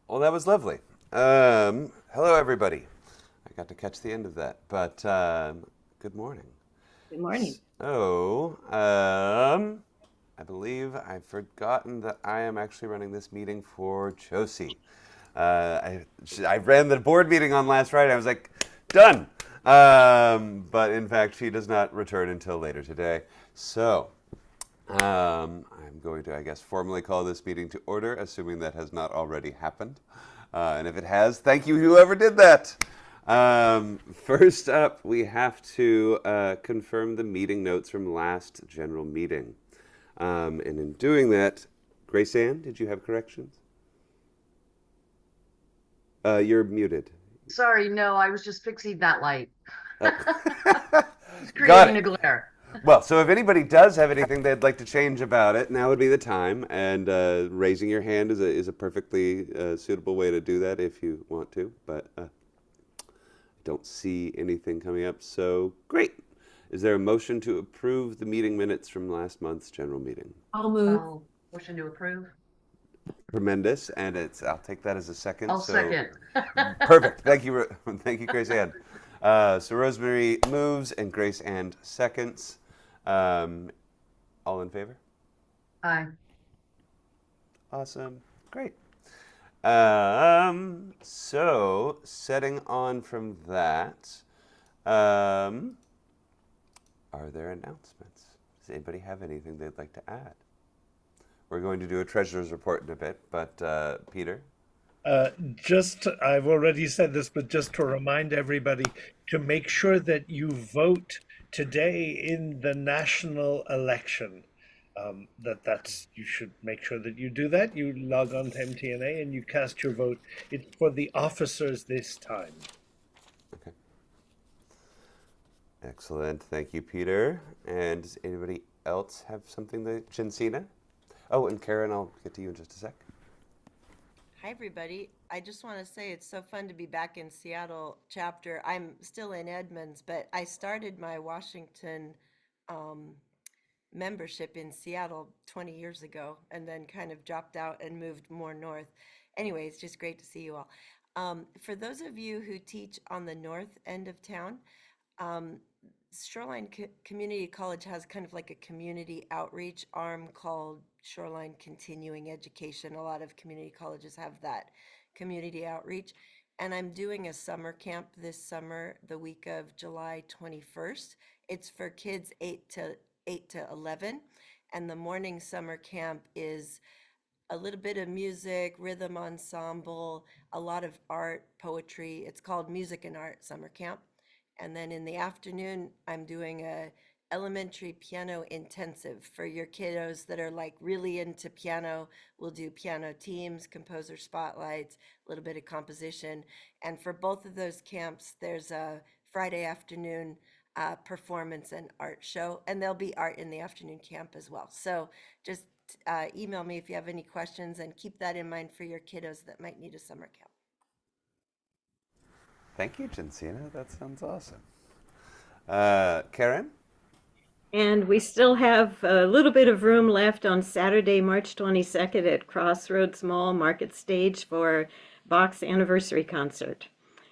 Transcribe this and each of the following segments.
Well, that was lovely. Hello, everybody. I got to catch the end of that, but good morning. Good morning. I believe I've forgotten that I am actually running this meeting for Josie. I ran the board meeting on last Friday. I was like, done. But in fact, she does not return until later today. So I'm going to, I guess, formally call this meeting to order, assuming that has not already happened. And if it has, thank you, whoever did that. First up, we have to confirm the meeting notes from last general meeting. And in doing that, Grace Ann, did you have corrections? You're muted. Sorry, no, I was just fixing that light. Oh, It's got creating it. a glare. Well, so if anybody does have anything they'd like to change about it, now would be the time. And raising your hand is a perfectly suitable way to do that if you want to. But I don't see anything coming up. So great. Is there a motion to approve the meeting minutes from last month's general meeting? I'll move. Motion to approve. Tremendous, and I'll take that as a second. I'll So second. perfect. Thank you, thank you, Grace Ann. So Rosemary moves and Grace Ann seconds. Um, all in favor? Aye. Awesome. Great. So setting on from that, um, are there announcements? Does anybody have anything they'd like to add? We're going to do a treasurer's report in a bit, but Peter? I've already said this, but just to remind everybody to make sure that you vote today in the national election. You should make sure that you do that. You log on to MTNA and you cast your vote. It's for the officers this time. Okay. Excellent. Thank you, Peter. And does anybody else have something that Jensina? Oh, and Karen, I'll get to you in just a sec. Hi, everybody. I just want to say it's so fun to be back in Seattle chapter. I'm still in Edmonds, but I started my Washington um, membership in Seattle 20 years ago and then kind of dropped out and moved more north. Anyway, it's just great to see you all. For those of you who teach on the north end of town, um, Shoreline Community College has kind of like a community outreach arm called Shoreline Continuing Education. A lot of community colleges have that community outreach. And I'm doing a summer camp this summer, the week of July 21st. It's for kids 8 to 11. And the morning summer camp is a little bit of music, rhythm ensemble, a lot of art, poetry. It's called Music and Art Summer Camp. And then in the afternoon, I'm doing a elementary piano intensive for your kiddos that are like really into piano. We'll do piano teams, composer spotlights, a little bit of composition. And for both of those camps, there's a Friday afternoon performance and art show, and there'll be art in the afternoon camp as well. So just email me if you have any questions and keep that in mind for your kiddos that might need a summer camp. Thank you, Jensina. That sounds awesome. Karen? And we still have a little bit of room left on Saturday, March 22nd at Crossroads Mall Market Stage for Bach's anniversary concert.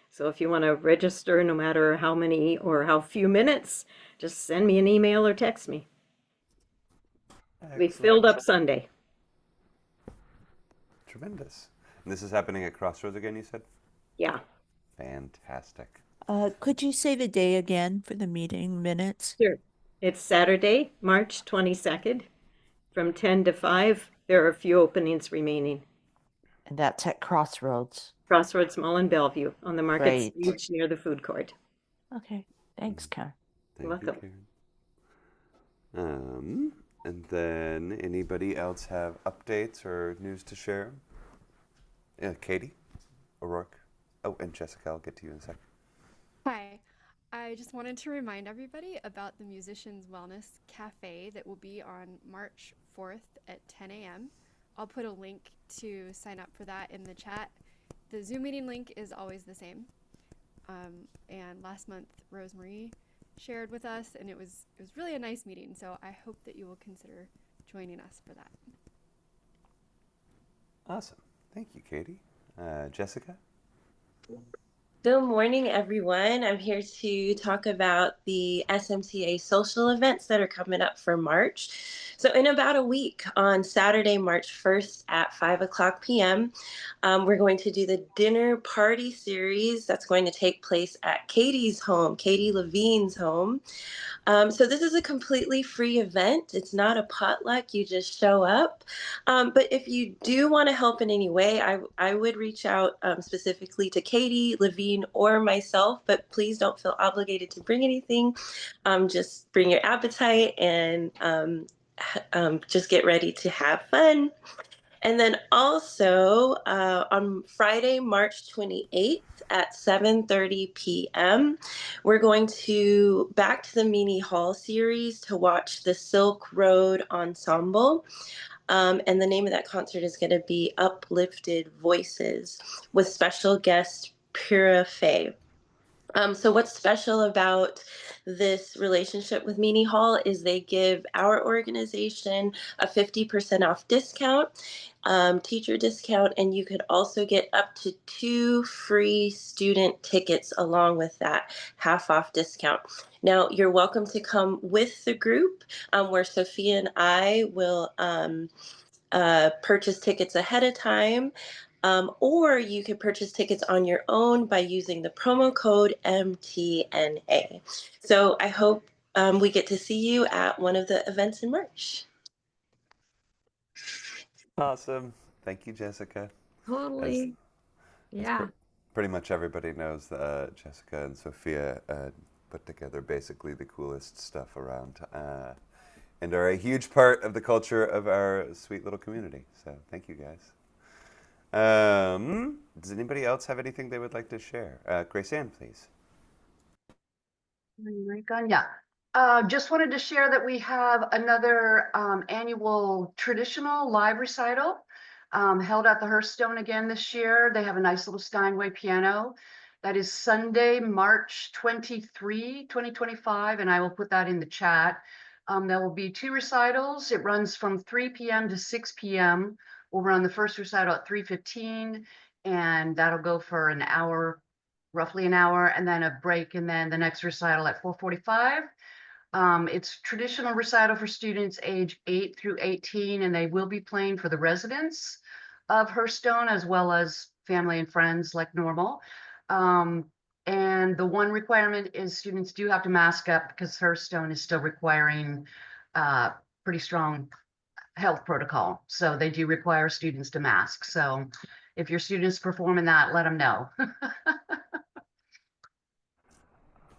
So if you want to register, no matter how many or how few minutes, just send me an email or text me. We filled up Sunday. Tremendous. And this is happening at Crossroads again, you said? Yeah, Fantastic. Could you say the day again for the meeting minutes? sure. It's Saturday, March 22nd, from 10 to 5. There are a few openings remaining. And that's at Crossroads. Crossroads Mall in Bellevue on the market Great. stage near the food court. Okay, thanks, Karen. Thank You're you, welcome. Karen. And then anybody else have updates or news to share? Katie? O'Rourke? Oh, and Jessica, I'll get to you in a second. Hi, I just wanted to remind everybody about the Musicians Wellness Cafe that will be on March 4th at 10 a.m. I'll put a link to sign up for that in the chat. The Zoom meeting link is always the same. And last month, Rosemary shared with us, and it was really a nice meeting. So I hope that you will consider joining us for that. Awesome. Thank you, Katie. Jessica? Good morning, everyone. I'm here to talk about the SMCA social events that are coming up for March. So in about a week, on Saturday, March 1st at 5 o'clock p.m., we're going to do the dinner party series that's going to take place at Katie's home, Katie Levine's home. So this is a completely free event. It's not a potluck. You just show up. But if you do want to help in any way, I would reach out specifically to Katie, Levine, or myself. But please don't feel obligated to bring anything. Just bring your appetite and just get ready to have fun. And then also on Friday, March 28th at 7:30 p.m., we're going to back to the Mini Hall series to watch the Silk Road Ensemble. And the name of that concert is going to be Uplifted Voices with special guest Pura Faye. So what's special about this relationship with Meany Hall is they give our organization a 50% off discount, teacher discount, and you could also get up to 2 free student tickets along with that half off discount. Now, you're welcome to come with the group where Sophia and I will purchase tickets ahead of time. Or you could purchase tickets on your own by using the promo code MTNA. So I hope we get to see you at one of the events in March. Awesome. Thank you, Jessica. Totally. Yeah. Pretty much everybody knows that Jessica and Sophia put together basically the coolest stuff around and are a huge part of the culture of our sweet little community. So thank you, guys. Does anybody else have anything they would like to share? Grace Ann, please. Yeah. Just wanted to share that we have another annual traditional live recital held at the Hearthstone again this year. They have a nice little Steinway piano. That is Sunday, March 23, 2025, and I will put that in the chat. There will be 2 recitals. It runs from 3 p.m. to 6 p.m. We'll run the first recital at 3:15, and that'll go for an hour, roughly an hour, and then a break, and then the next recital at 4:45. It's traditional recital for students age 8 through 18, and they will be playing for the residents of Hearthstone as well as family and friends like normal. And the one requirement is students do have to mask up because Hearthstone is still requiring pretty strong health protocol. So they do require students to mask. So if your students performing that, let them know.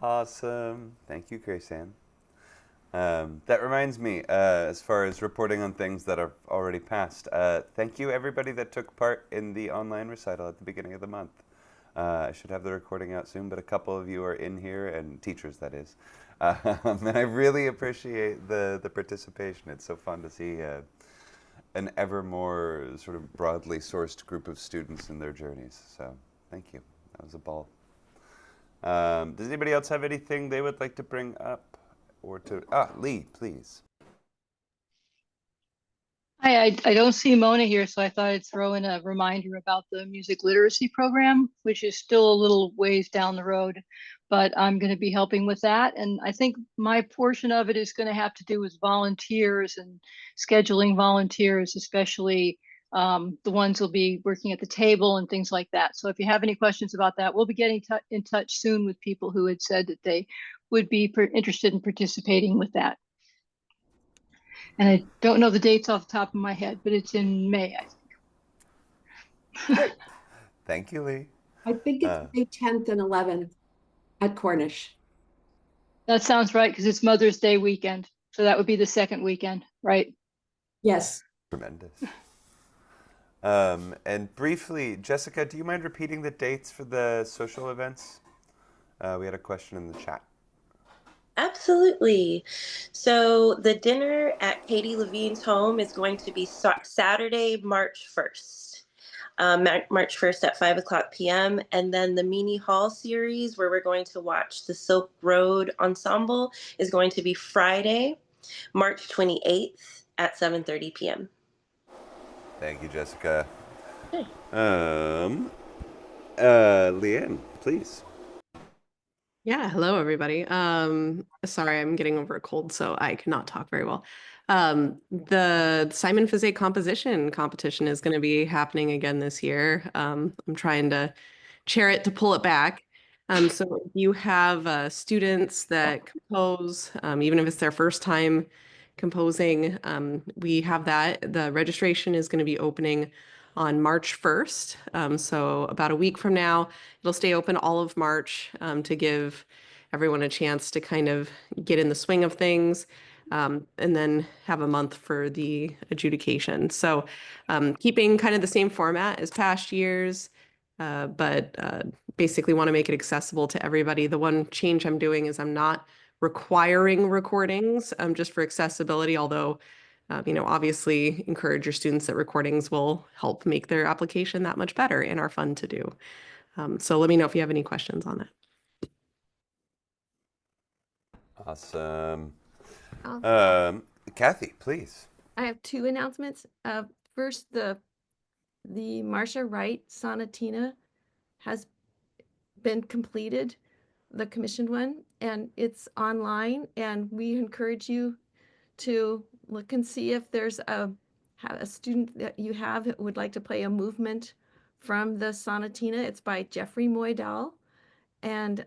Awesome. Thank you, Grace Ann. That reminds me, as far as reporting on things that are already passed, thank you everybody that took part in the online recital at the beginning of the month. I should have the recording out soon, but a couple of you are in here, and teachers, that is. And I really appreciate the participation. It's so fun to see an ever more sort of broadly sourced group of students in their journeys. So thank you. That was a ball. Does anybody else have anything they would like to bring up? Or to Lee, please. Hi, I don't see Mona here, so I thought I'd throw in a reminder about the music literacy program, which is still a little ways down the road, but I'm going to be helping with that. And I think my portion of it is going to have to do with volunteers and scheduling volunteers, especially the ones who'll be working at the table and things like that. So if you have any questions about that, we'll be getting in touch soon with people who had said that they would be interested in participating with that. And I don't know the dates off the top of my head, but it's in May, I think. Thank you, Lee. I think it's May 10th and 11th at Cornish. That sounds right, because it's Mother's Day weekend. So that would be the second weekend, right? Yes. Tremendous. And briefly, Jessica, do you mind repeating the dates for the social events? We had a question in the chat. Absolutely. So the dinner at Katie Levine's home is going to be Saturday, March 1st. March 1st at 5 o'clock p.m. And then the Mini Hall series, where we're going to watch the Silk Road Ensemble, is going to be Friday, March 28th at 7:30 p.m. Thank you, Jessica. Leanne, please. Yeah, hello everybody. Sorry, I'm getting over a cold, so I cannot talk very well. The Simon Fizet composition competition is going to be happening again this year. I'm trying to chair it to pull it back. So if you have students that compose, even if it's their first time composing, we have that. The registration is going to be opening on March 1st. So about a week from now, it'll stay open all of March to give everyone a chance to kind of get in the swing of things, and then have a month for the adjudication. So keeping kind of the same format as past years, but basically want to make it accessible to everybody. The one change I'm doing is I'm not requiring recordings just for accessibility, although obviously encourage your students that recordings will help make their application that much better and are fun to do. So let me know if you have any questions on that. Awesome. I'll- Kathy, please. I have two announcements. First, the Marcia Wright sonatina has been completed, the commissioned one, and it's online. And we encourage you to look and see if there's a student that you have that would like to play a movement from the sonatina. It's by Jeffrey Moydal, and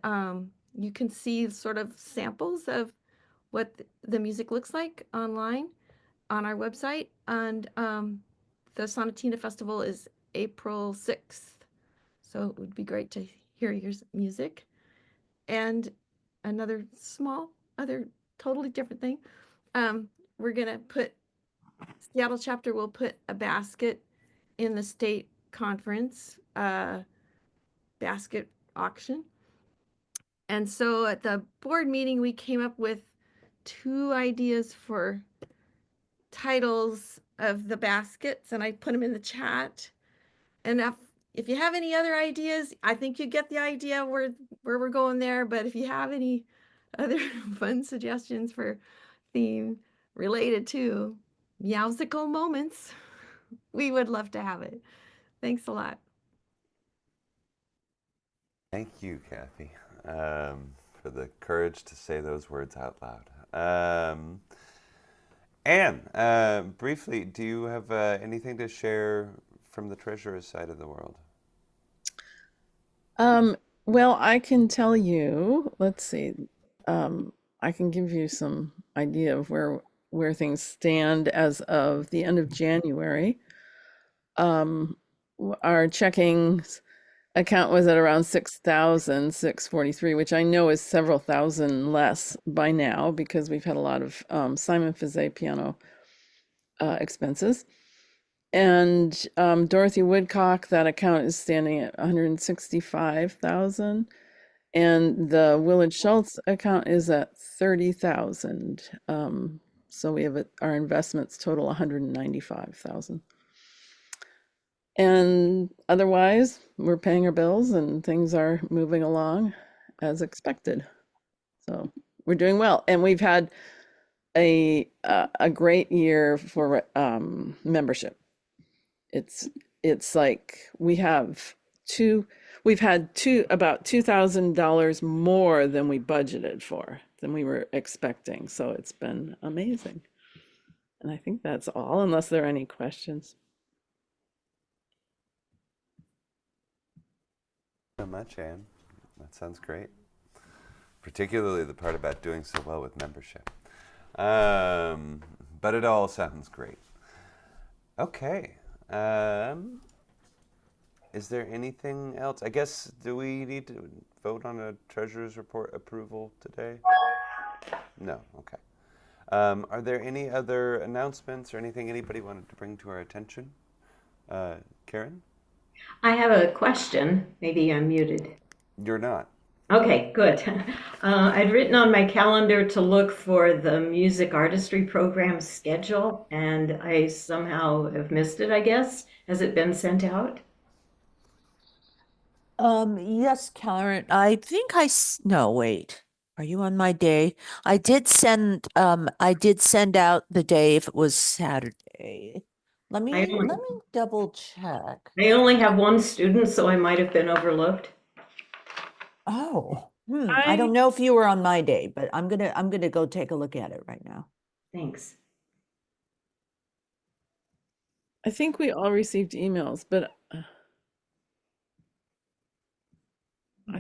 you can see sort of samples of what the music looks like online on our website. And the Sonatina Festival is April 6th. So it would be great to hear your music. And another totally different thing. We're going to Seattle chapter will put a basket in the state conference basket auction. And so at the board meeting, we came up with 2 ideas for titles of the baskets, and I put them in the chat. And if you have any other ideas, I think you get the idea where we're going there. But if you have any other fun suggestions for theme related to meowsical moments, we would love to have it. Thanks a lot. Thank you, Kathy, for the courage to say those words out loud. Anne, briefly, do you have anything to share from the treasurer's side of the world? Well, I can tell you, let's see, I can give you some idea of where things stand as of the end of January. Our checking account was at around 6,643, which I know is several thousand less by now because we've had a lot of Simon Fizet piano expenses. And Dorothy Woodcock, that account is standing at 165,000. And the Willard Schultz account is at 30,000. So we have our investments total 195,000. And otherwise, we're paying our bills and things are moving along as expected. So we're doing well. And we've had a great year for membership. It's like we've had about $2,000 more than we budgeted for, than we were expecting. So it's been amazing. And I think that's all, unless there are any questions. So much, Anne. That sounds great. Particularly the part about doing so well with membership. But it all sounds great. Okay. Is there anything else? I guess, do we need to vote on a treasurer's report approval today? No, okay. Are there any other announcements or anything anybody wanted to bring to our attention? Karin? I have a question. Maybe I'm muted. You're not. Okay, good. I'd written on my calendar to look for the music artistry program schedule, and I somehow have missed it, I guess. Has it been sent out? Yes, Karen, I think no, wait. Are you on my day? I did send out the day if it was Saturday. Let I me only, double check. I only have one student, so I might have been overlooked. Oh, I don't know if you were on my day, but I'm gonna go take a look at it right now. Thanks. I think we all received emails, but I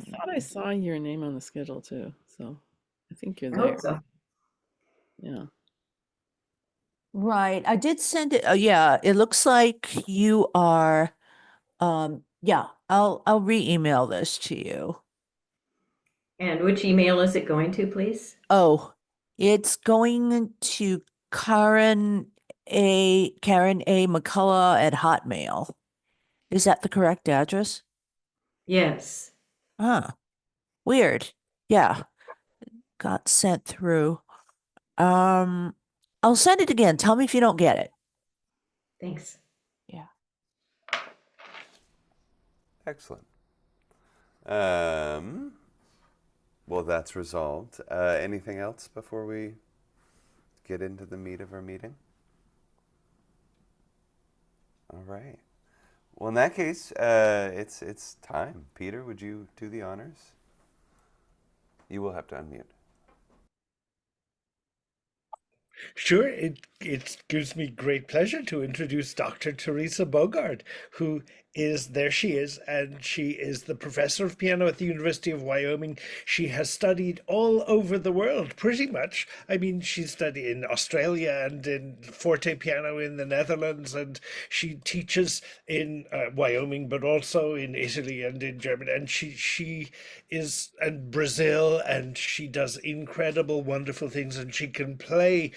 thought I saw your name on the schedule too. So I think you're I hope there. so. Yeah. Right, I did send it. Oh, yeah, it looks like you are. Yeah, I'll re-email this to you. And which email is it going to, please? Oh, it's going to Karin A. McCullough at Hotmail. Is that the correct address? Yes. Huh. Weird. Yeah. Got sent through. I'll send it again. Tell me if you don't get it. Thanks. Yeah. Excellent. Well, that's resolved. Anything else before we get into the meat of our meeting? All right. Well, in that case, it's time. Peter, would you do the honors? You will have to unmute. Sure, it gives me great pleasure to introduce Dr. Theresa Bogard, who is, there she is, and she is the professor of piano at the University of Wyoming. She has studied all over the world, pretty much. I mean, she's studied in Australia and in forte piano in the Netherlands, and she teaches in Wyoming, but also in Italy and in Germany, and she is in Brazil, and she does incredible, wonderful things, and she can play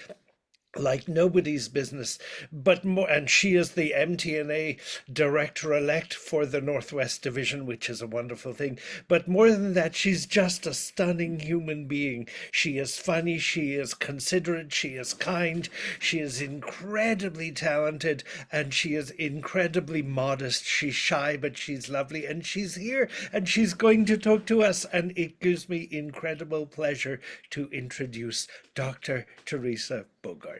like nobody's business, but more, and she is the MTNA director-elect for the Northwest Division, which is a wonderful thing. But more than that, she's just a stunning human being. She is funny, she is considerate, she is kind, she is incredibly talented, and she is incredibly modest. She's shy, but she's lovely, and she's here, and she's going to talk to us, and it gives me incredible pleasure to introduce Dr. Theresa Bogard.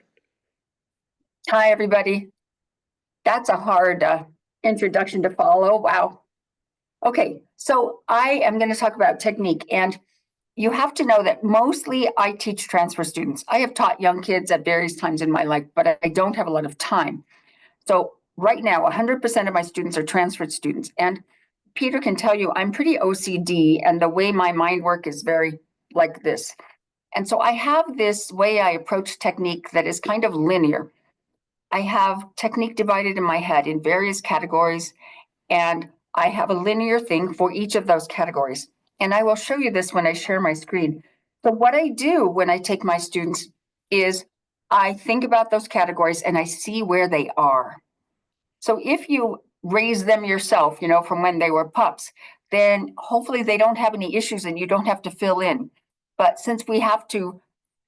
Hi, everybody. That's a hard introduction to follow. Wow. Okay, so I am going to talk about technique. And you have to know that mostly I teach transfer students. I have taught young kids at various times in my life, but I don't have a lot of time. So right now, 100% of my students are transferred students. And Peter can tell you I'm pretty OCD, and the way my mind work is very like this. And so I have this way I approach technique that is kind of linear. I have technique divided in my head in various categories, and I have a linear thing for each of those categories. And I will show you this when I share my screen. So what I do when I take my students is I think about those categories and I see where they are. So if you raise them yourself, from when they were pups, then hopefully they don't have any issues and you don't have to fill in. But since we have to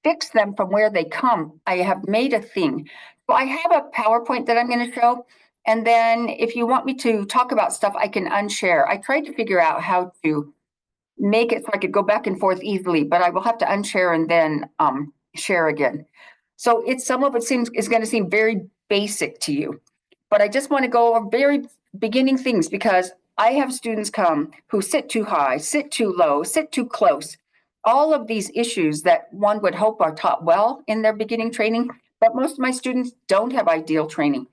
fix them from where they come, I have made a thing. So I have a PowerPoint that I'm going to show. And then if you want me to talk about stuff, I can unshare. I tried to figure out how to make it so I could go back and forth easily, but I will have to unshare and then share again. So some of it is going to seem very basic to you, but I just want to go over very beginning things because I have students come who sit too high, sit too low, sit too close. All of these issues that one would hope are taught well in their beginning training, but most of my students don't have ideal training.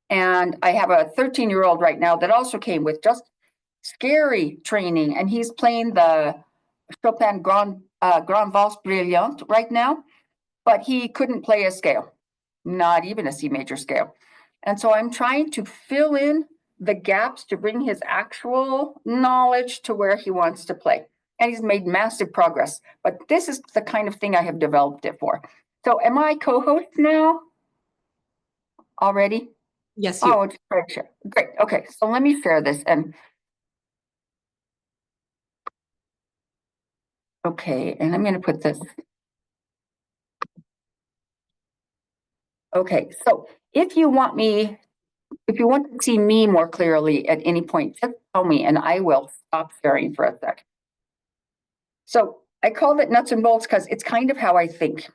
And I have a 13-year-old right now that also came with just scary training, and he's playing the Chopin Grand Valse Brillante right now, but he couldn't play a scale, not even a C major scale. And so I'm trying to fill in the gaps to bring his actual knowledge to where he wants to play. And he's made massive progress, but this is the kind of thing I have developed it for. So am I co-host now already? Yes, you. Oh, great. Great. Okay, so let me share this. Okay, and I'm going to put this. Okay, so if you want to see me more clearly at any point, just tell me and I will stop sharing for a sec. So I called it nuts and bolts because it's kind of how I think.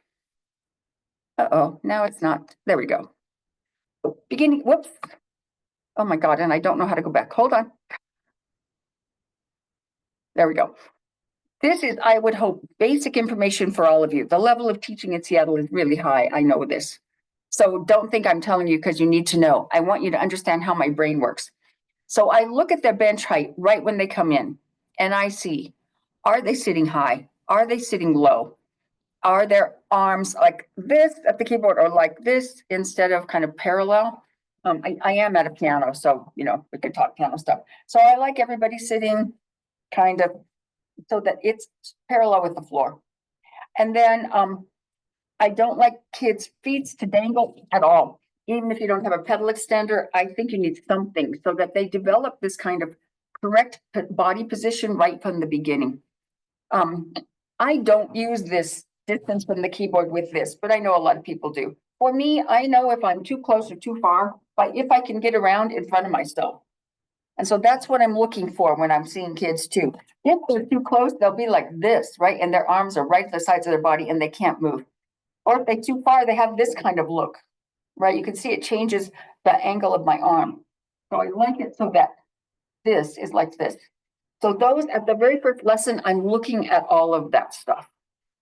Uh-oh, now it's not. There we go. beginning, whoops. Oh my God, and I don't know how to go back. Hold on. There we go. This is, I would hope, basic information for all of you. The level of teaching in Seattle is really high. I know this. So don't think I'm telling you because you need to know. I want you to understand how my brain works. So I look at their bench height right when they come in, and I see, are they sitting high? Are they sitting low? Are their arms like this at the keyboard or like this instead of kind of parallel? I am at a piano, so, you know, we could talk piano stuff. So I like everybody sitting kind of so that it's parallel with the floor. And then I don't like kids' feet to dangle at all. Even if you don't have a pedal extender, I think you need something so that they develop this kind of correct body position right from the beginning. I don't use this distance from the keyboard with this, but I know a lot of people do. For me, I know if I'm too close or too far, but if I can get around in front of myself. And so that's what I'm looking for when I'm seeing kids too. If they're too close, they'll be like this, right? And their arms are right to the sides of their body and they can't move. Or if they're too far, they have this kind of look, right? You can see it changes the angle of my arm. So I like it so that this is like this. So those at the very first lesson, I'm looking at all of that stuff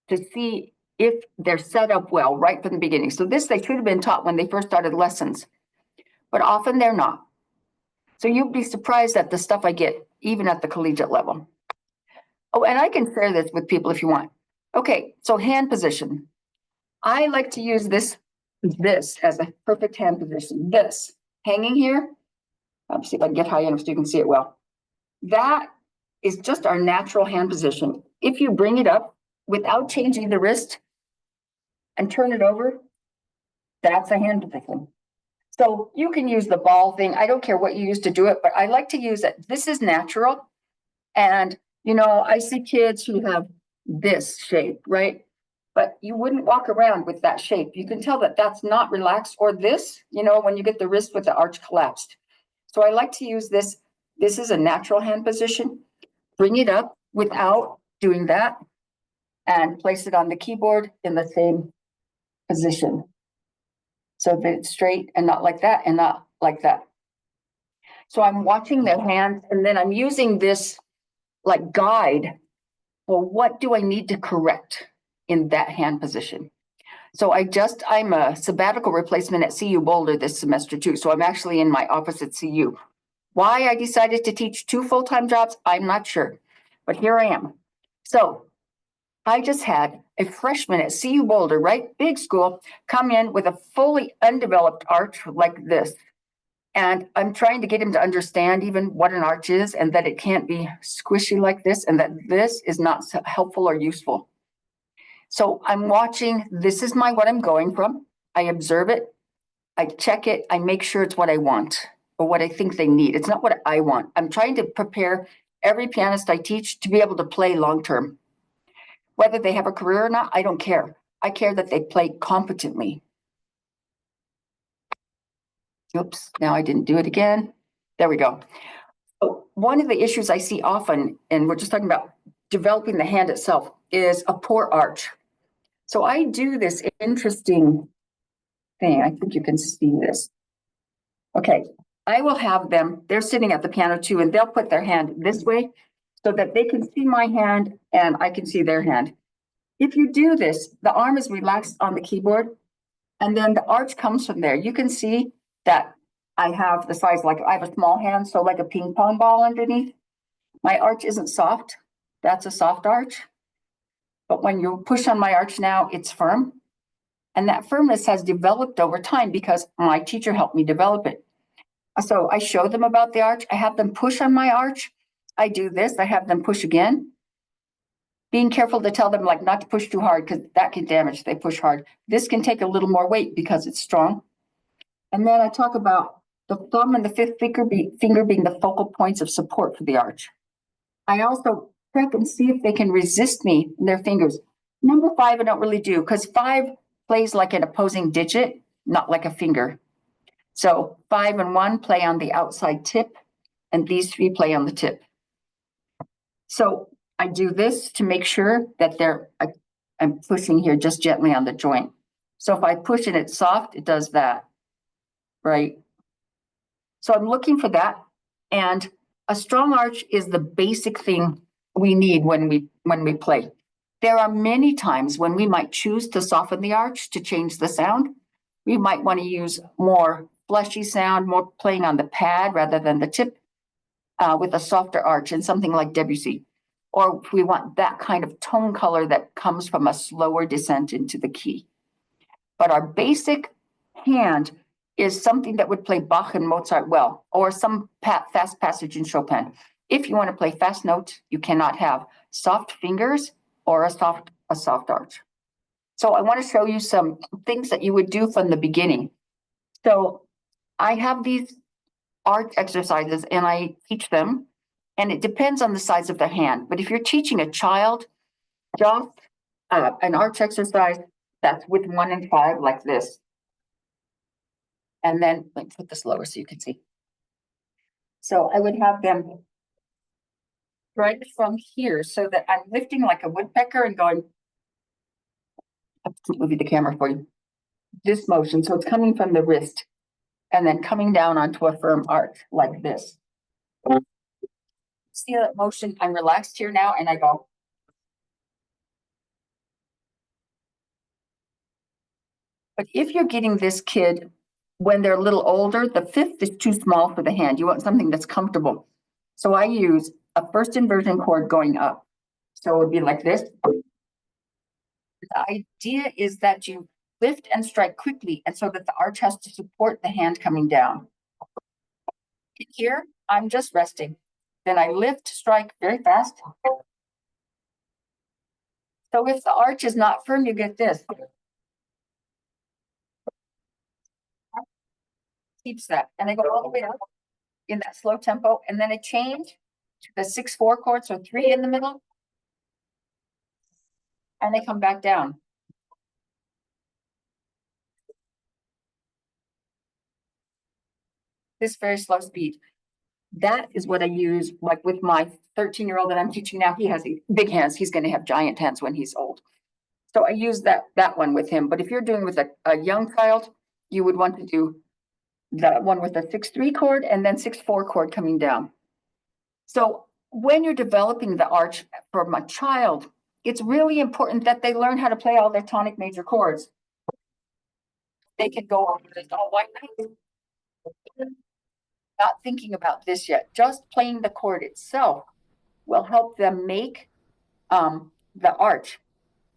to see if they're set up well right from the beginning. So this they should have been taught when they first started lessons, but often they're not. So you'd be surprised at the stuff I get even at the collegiate level. Oh, and I can share this with people if you want. Okay, so hand position. I like to use this as a perfect hand position. This hanging here. I'll see if I can get high enough so you can see it well. That is just our natural hand position. If you bring it up without changing the wrist and turn it over, that's a hand position. So you can use the ball thing. I don't care what you use to do it, but I like to use it. This is natural. And, you know, I see kids who have this shape, right? But you wouldn't walk around with that shape. You can tell that that's not relaxed, or this, you know, when you get the wrist with the arch collapsed. So I like to use this. This is a natural hand position. Bring it up without doing that and place it on the keyboard in the same position. So that it's straight and not like that and not like that. So I'm watching their hands and then I'm using this like guide. Well, what do I need to correct in that hand position? So I'm a sabbatical replacement at CU Boulder this semester too. So I'm actually in my office at CU. Why I decided to teach 2 full-time jobs, I'm not sure, but here I am. So I just had a freshman at CU Boulder, right? Big school, come in with a fully undeveloped arch like this. And I'm trying to get him to understand even what an arch is and that it can't be squishy like this and that this is not helpful or useful. So I'm watching, this is what I'm going from. I observe it, I check it, I make sure it's what I want or what I think they need. It's not what I want. I'm trying to prepare every pianist I teach to be able to play long-term. Whether they have a career or not, I don't care. I care that they play competently. Oops, now I didn't do it again. There we go. So one of the issues I see often, and we're just talking about developing the hand itself, is a poor arch. So I do this interesting thing. I think you can see this. Okay, I will have them, they're sitting at the piano too, and they'll put their hand this way so that they can see my hand and I can see their hand. If you do this, the arm is relaxed on the keyboard and then the arch comes from there. You can see that I have the size, like I have a small hand, so like a ping pong ball underneath. My arch isn't soft. That's a soft arch. But when you push on my arch now, it's firm. And that firmness has developed over time because my teacher helped me develop it. So I show them about the arch. I have them push on my arch. I do this. I have them push again. Being careful to tell them like not to push too hard because that can damage if they push hard. This can take a little more weight because it's strong. And then I talk about the thumb and the fifth finger being the focal points of support for the arch. I also check and see if they can resist me in their fingers. Number 5, I don't really do because 5 plays like an opposing digit, not like a finger. So 5 and 1 play on the outside tip, and these 3 play on the tip. So I do this to make sure that I'm pushing here just gently on the joint. So if I push and it's soft, it does that. right? So I'm looking for that. And a strong arch is the basic thing we need when we play. There are many times when we might choose to soften the arch to change the sound. We might want to use more fleshy sound, more playing on the pad rather than the tip, with a softer arch and something like Debussy. Or if we want that kind of tone color that comes from a slower descent into the key. But our basic hand is something that would play Bach and Mozart well, or some fast passage in Chopin. If you want to play fast notes, you cannot have soft fingers or a soft arch. So I want to show you some things that you would do from the beginning. So I have these arch exercises and I teach them, and it depends on the size of the hand. But if you're teaching a child, just an arch exercise that's with 1 and 5 like this. And then let me put this lower so you can see. So I would have them right from here so that I'm lifting like a woodpecker and going. I'll move the camera for you. This motion, so it's coming from the wrist and then coming down onto a firm arch like this. See that motion? I'm relaxed here now and I go. But if you're getting this kid when they're a little older, the 5th is too small for the hand. You want something that's comfortable. So I use a first inversion chord going up. So it would be like this. The idea is that you lift and strike quickly, and so that the arch has to support the hand coming down. Here, I'm just resting. Then I lift, strike very fast. So if the arch is not firm, you get this. Keeps that. And I go all the way up in that slow tempo, and then I change to the 6/4 chord, so 3 in the middle. And they come back down. This very slow speed. That is what I use, like with my 13-year-old that I'm teaching now. He has big hands. He's going to have giant hands when he's old. So I use that one with him. But if you're doing with a young child, you would want to do that one with a 6/3 chord and then 6/4 chord coming down. So when you're developing the arch from a child, it's really important that they learn how to play all their tonic major chords. They can go over this all white note. Not thinking about this yet. Just playing the chord itself will help them make the arch.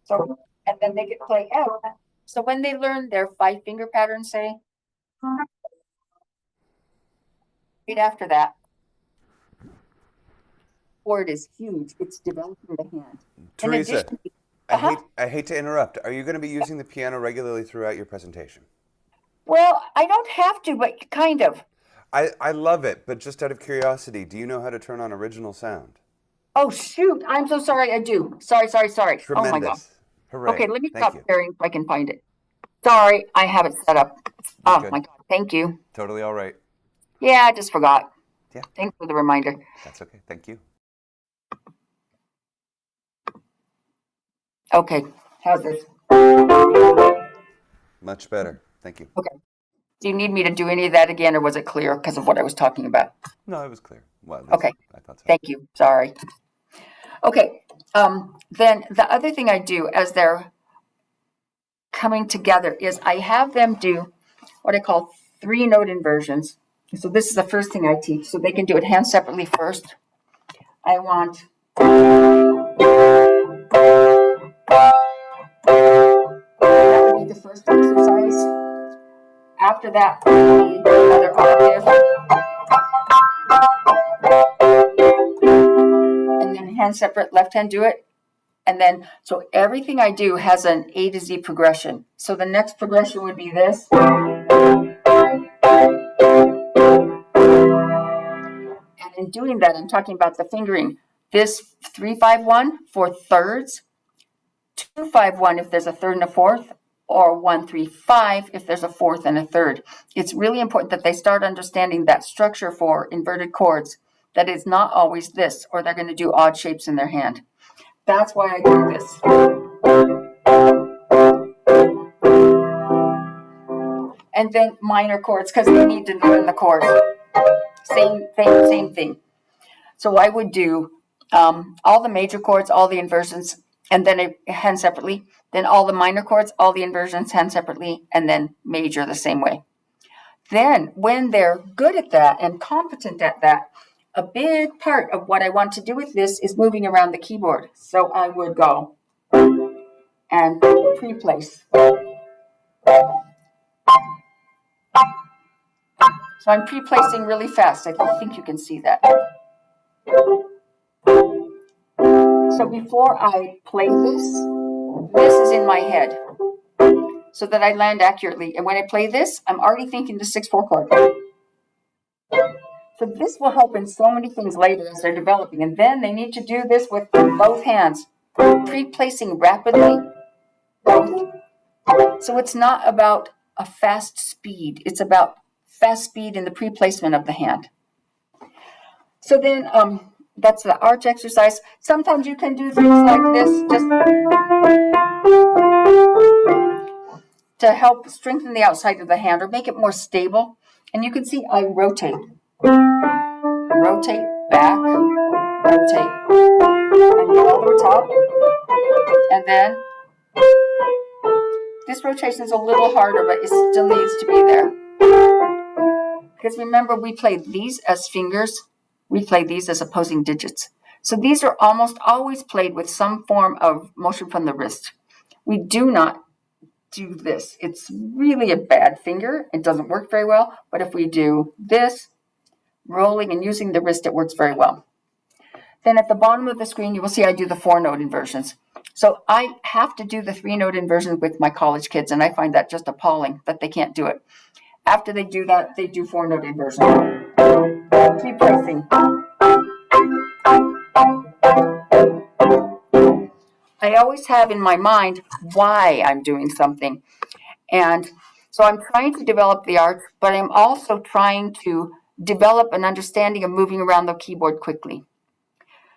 So, and then they can play F. So when they learn their 5-finger pattern, say, right after that, chord is huge. It's developing the hand. Theresa, I hate to interrupt. Are you going to be using the piano regularly throughout your presentation? Well, I don't have to, but kind of. I love it, but just out of curiosity, do you know how to turn on original sound? Oh, shoot. I'm so sorry. I do. Sorry. Tremendous. Oh, my God. Hooray. Okay, let me Thank stop you. sharing so I can find it. Sorry, I have it set up. Oh, my God. Thank you. Totally all right. Yeah, I just forgot. Yeah. Thanks for the reminder. That's okay. Thank you. Okay. How's this? Much better. Thank you. Okay. Do you need me to do any of that again, or was it clear because of what I was talking about? No, it was clear. Well, okay. I thought so. Thank you. Sorry. Okay. Then the other thing I do as they're coming together is I have them do what I call 3-note inversions. So this is the first thing I teach. So they can do it hand separately first. I want that would be the first exercise. After that, another octave. And then hand separate, left hand do it. And then, so everything I do has an A to Z progression. So the next progression would be this. And in doing that, I'm talking about the fingering. This 3-5-1 for thirds, 2-5-1 if there's a third and a fourth, or 1-3-5 if there's a fourth and a third. It's really important that they start understanding that structure for inverted chords, that it's not always this, or they're going to do odd shapes in their hand. That's why I do this. and then minor chords because they need to learn the chords. Same thing. So I would do all the major chords, all the inversions, and then a hand separately. Then all the minor chords, all the inversions, hand separately, and then major the same way. Then when they're good at that and competent at that, a big part of what I want to do with this is moving around the keyboard. So I would go and pre-place. So I'm pre-placing really fast. I think you can see that. So before I play this is in my head so that I land accurately. And when I play this, I'm already thinking the 6/4 chord. So this will help in so many things later as they're developing. And then they need to do this with both hands, pre-placing rapidly, both. So it's not about a fast speed. It's about fast speed in the pre-placement of the hand. So then that's the arch exercise. Sometimes you can do things like this just to help strengthen the outside of the hand or make it more stable. And you can see I rotate. Rotate, back, rotate. And go all the way top. And then this rotation is a little harder, but it still needs to be there. Because remember, we play these as fingers. We play these as opposing digits. So these are almost always played with some form of motion from the wrist. We do not do this. It's really a bad finger. It doesn't work very well. But if we do this, rolling and using the wrist, it works very well. Then at the bottom of the screen, you will see I do the 4-note inversions. So I have to do the 3-note inversions with my college kids, and I find that just appalling that they can't do it. After they do that, they do 4-note inversion. Keep placing. I always have in my mind why I'm doing something. And so I'm trying to develop the art, but I'm also trying to develop an understanding of moving around the keyboard quickly.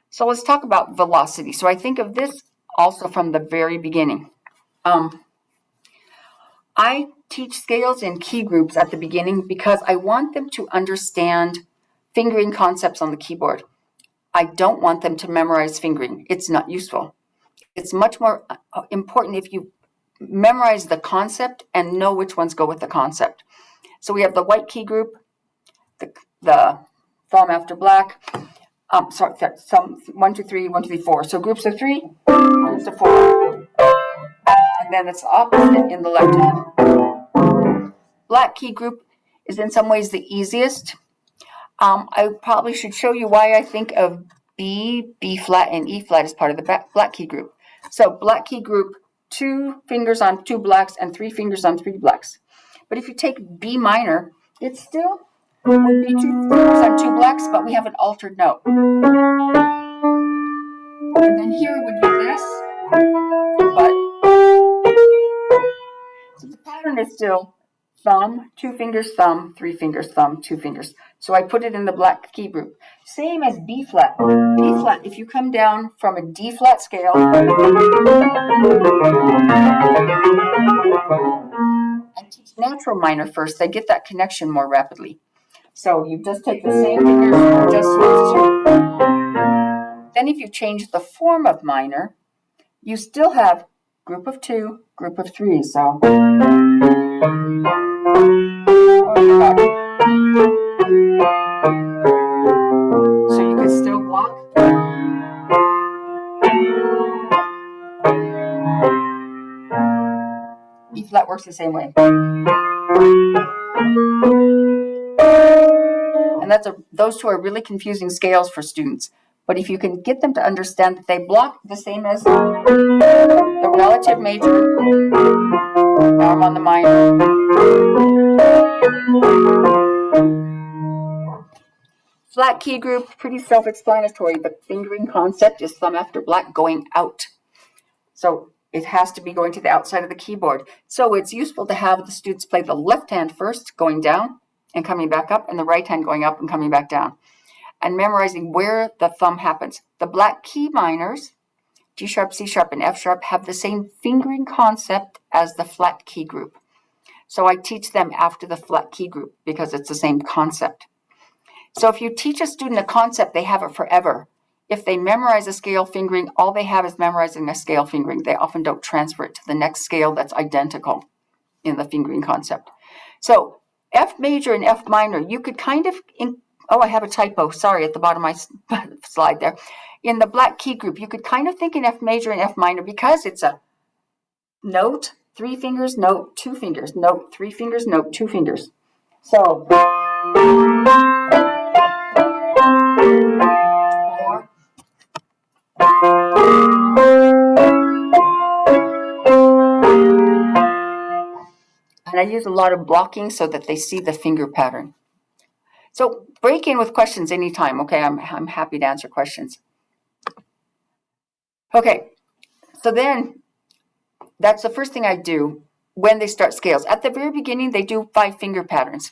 So let's talk about velocity. So I think of this also from the very beginning. I teach scales in key groups at the beginning because I want them to understand fingering concepts on the keyboard. I don't want them to memorize fingering. It's not useful. It's much more important if you memorize the concept and know which ones go with the concept. So we have the white key group, the thumb after black. Some 1, 2, 3, 1, 2, 3, 4. So groups of 3, groups of 4. And then it's the opposite in the left hand. Black key group is in some ways the easiest. I probably should show you why I think of B, B flat, and E flat as part of the black key group. So black key group, 2 fingers on 2 blacks and 3 fingers on 3 blacks. But if you take B minor, it still would be 2 fingers on 2 blacks, but we have an altered note. And then here would be this, but so the pattern is still thumb, 2 fingers, thumb, 3 fingers, thumb, 2 fingers. So I put it in the black key group. Same as B flat. B flat, if you come down from a D flat scale, I teach natural minor first. They get that connection more rapidly. So you just take the same fingers you just used to. Then if you change the form of minor, you still have group of 2, group of 3. So you can still block. E flat works the same way. And those two are really confusing scales for students. But if you can get them to understand that they block the same as the relative major, now I'm on the minor. Flat key group, pretty self-explanatory, but fingering concept is thumb after black going out. So it has to be going to the outside of the keyboard. So it's useful to have the students play the left hand first, going down and coming back up, and the right hand going up and coming back down, and memorizing where the thumb happens. The black key minors, G sharp, C sharp, and F sharp, have the same fingering concept as the flat key group. So I teach them after the flat key group because it's the same concept. So if you teach a student a concept, they have it forever. If they memorize a scale fingering, all they have is memorizing a scale fingering. They often don't transfer it to the next scale that's identical in the fingering concept. So F major and F minor, you could kind of, I have a typo, sorry, at the bottom of my slide there. In the black key group, you could kind of think in F major and F minor because it's a note, 3 fingers, note, 2 fingers, note, 3 fingers, note, 2 fingers. So, 4. And I use a lot of blocking so that they see the finger pattern. So break in with questions anytime, okay? I'm happy to answer questions. Okay, so then that's the first thing I do when they start scales. At the very beginning, they do 5 finger patterns.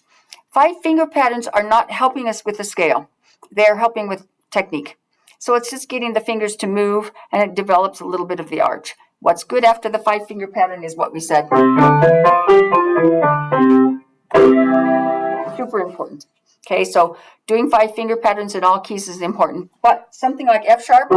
5 finger patterns are not helping us with the scale. They're helping with technique. So it's just getting the fingers to move, and it develops a little bit of the arch. What's good after the 5 finger pattern is what we said. Super important. Okay, so doing 5 finger patterns in all keys is important. But something like F sharp,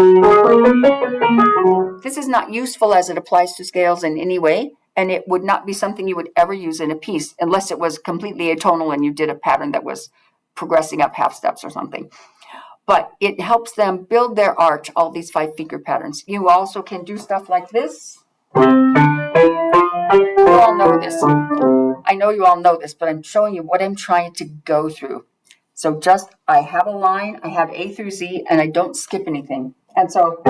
this is not useful as it applies to scales in any way, and it would not be something you would ever use in a piece unless it was completely atonal and you did a pattern that was progressing up half steps or something. But it helps them build their arch, all these 5 finger patterns. You also can do stuff like this. You all know this. I know you all know this, but I'm showing you what I'm trying to go through. So just, I have a line, I have A through Z, and I don't skip anything. And so,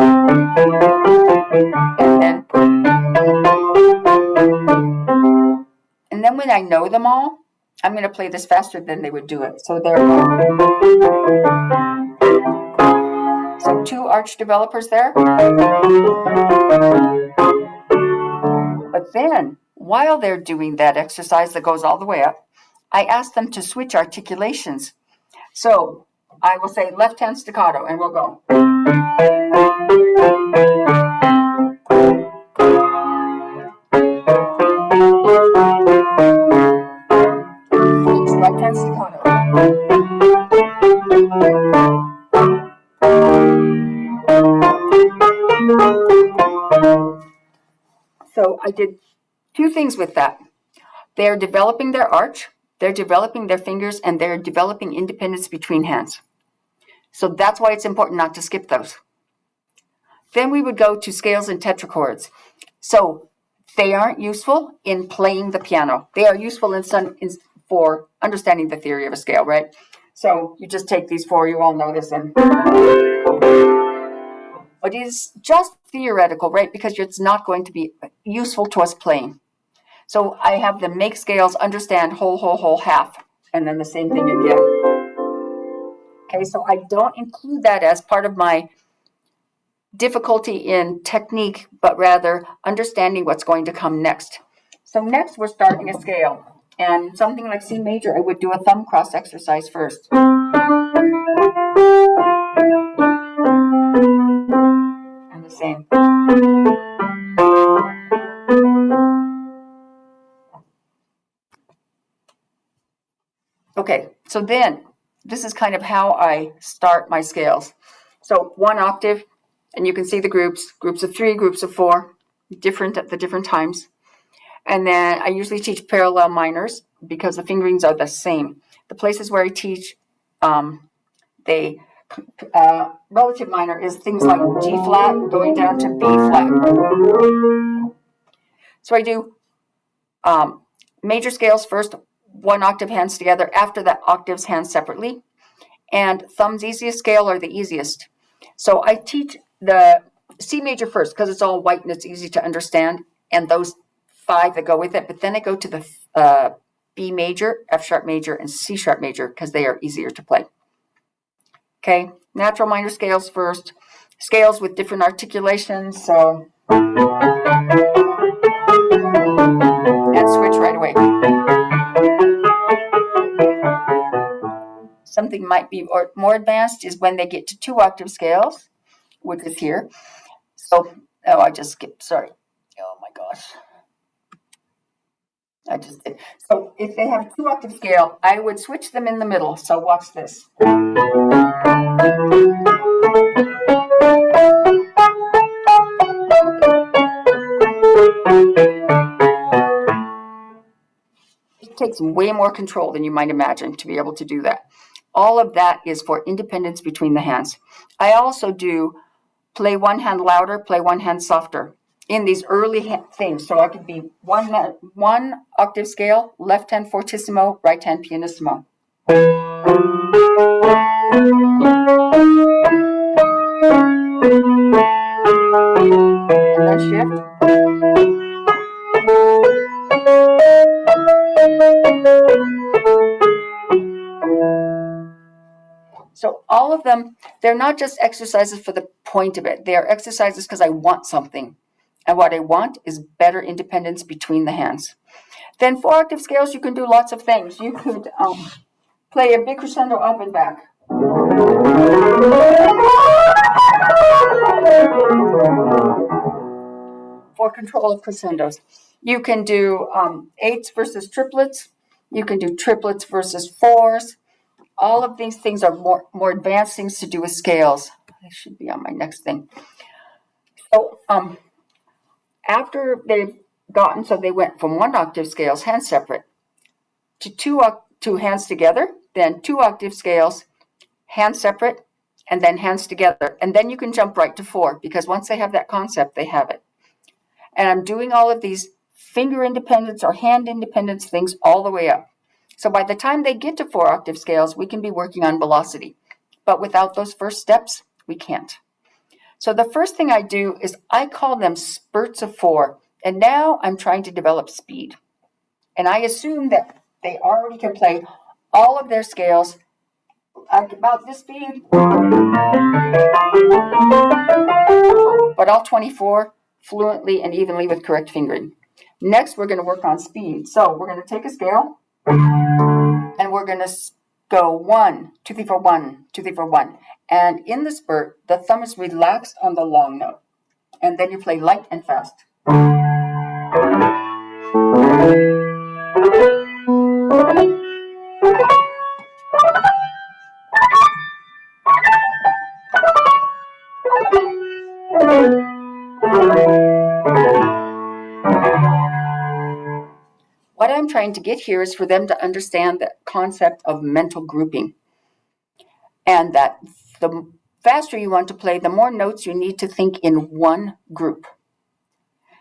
and then when I know them all, I'm going to play this faster than they would do it. So there we go. So 2 arch developers there. But then, while they're doing that exercise that goes all the way up, I ask them to switch articulations. So I will say left hand staccato, and we'll go. Left hand staccato. So I did 2 things with that. They're developing their arch, they're developing their fingers, and they're developing independence between hands. So that's why it's important not to skip those. Then we would go to scales and tetrachords. So they aren't useful in playing the piano. They are useful for understanding the theory of a scale, right? So you just take these 4, you all know this. But it is just theoretical, right? Because it's not going to be useful to us playing. So I have them make scales, understand whole, whole, whole, half, and then the same thing again. Okay, so I don't include that as part of my difficulty in technique, but rather understanding what's going to come next. So next we're starting a scale. And something like C major, I would do a thumb cross exercise first. And the same. Okay, so then this is kind of how I start my scales. So 1 octave, and you can see the groups of 3, groups of 4, different at the different times. And then I usually teach parallel minors because the fingerings are the same. The places where I teach relative minor is things like G flat going down to B flat. So I do major scales first, 1 octave hands together, after that octaves hands separately. And thumb's easiest scale are the easiest. So I teach the C major first because it's all white and it's easy to understand, and those 5 that go with it. But then I go to the B major, F sharp major, and C sharp major because they are easier to play. Okay, natural minor scales first. Scales with different articulations, so and switch right away. Something might be more advanced is when they get to 2 octave scales, which is here. So, I just skipped, sorry. Oh my gosh. I just did. So if they have 2-octave scale, I would switch them in the middle. So watch this. It takes way more control than you might imagine to be able to do that. All of that is for independence between the hands. I also do play one hand louder, play one hand softer in these early things. So I could be one octave scale, left hand fortissimo, right hand pianissimo. And then shift. So all of them, they're not just exercises for the point of it. They are exercises because I want something. And what I want is better independence between the hands. Then 4-octave scales, you can do lots of things. You could play a big crescendo up and back. For control of crescendos. You can do 8s versus triplets. You can do triplets versus 4s. All of these things are more advanced things to do with scales. They should be on my next thing. So after they've gotten, so they went from 1-octave scales, hands separate, to two hands together, then 2-octave scales, hands separate, and then hands together. And then you can jump right to 4, because once they have that concept, they have it. And I'm doing all of these finger independence or hand independence things all the way up. So by the time they get to 4-octave scales, we can be working on velocity. But without those first steps, we can't. So the first thing I do is I call them spurts of 4. And now I'm trying to develop speed. And I assume that they already can play all of their scales at about this speed, but all 24 fluently and evenly with correct fingering. Next, we're going to work on speed. So we're going to take a scale and we're going to go 1, 2, 3, 4, 1, 2, 3, 4, 1. And in the spurt, the thumb is relaxed on the long note. And then you play light and fast. What I'm trying to get here is for them to understand the concept of mental grouping. And that the faster you want to play, the more notes you need to think in one group.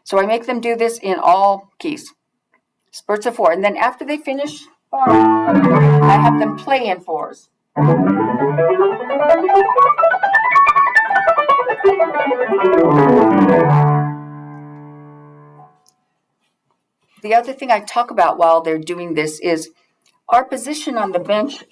So I make them do this in all keys, spurts of 4. And then after they finish, I have them play in 4s. The other thing I talk about while they're doing this is our position on the bench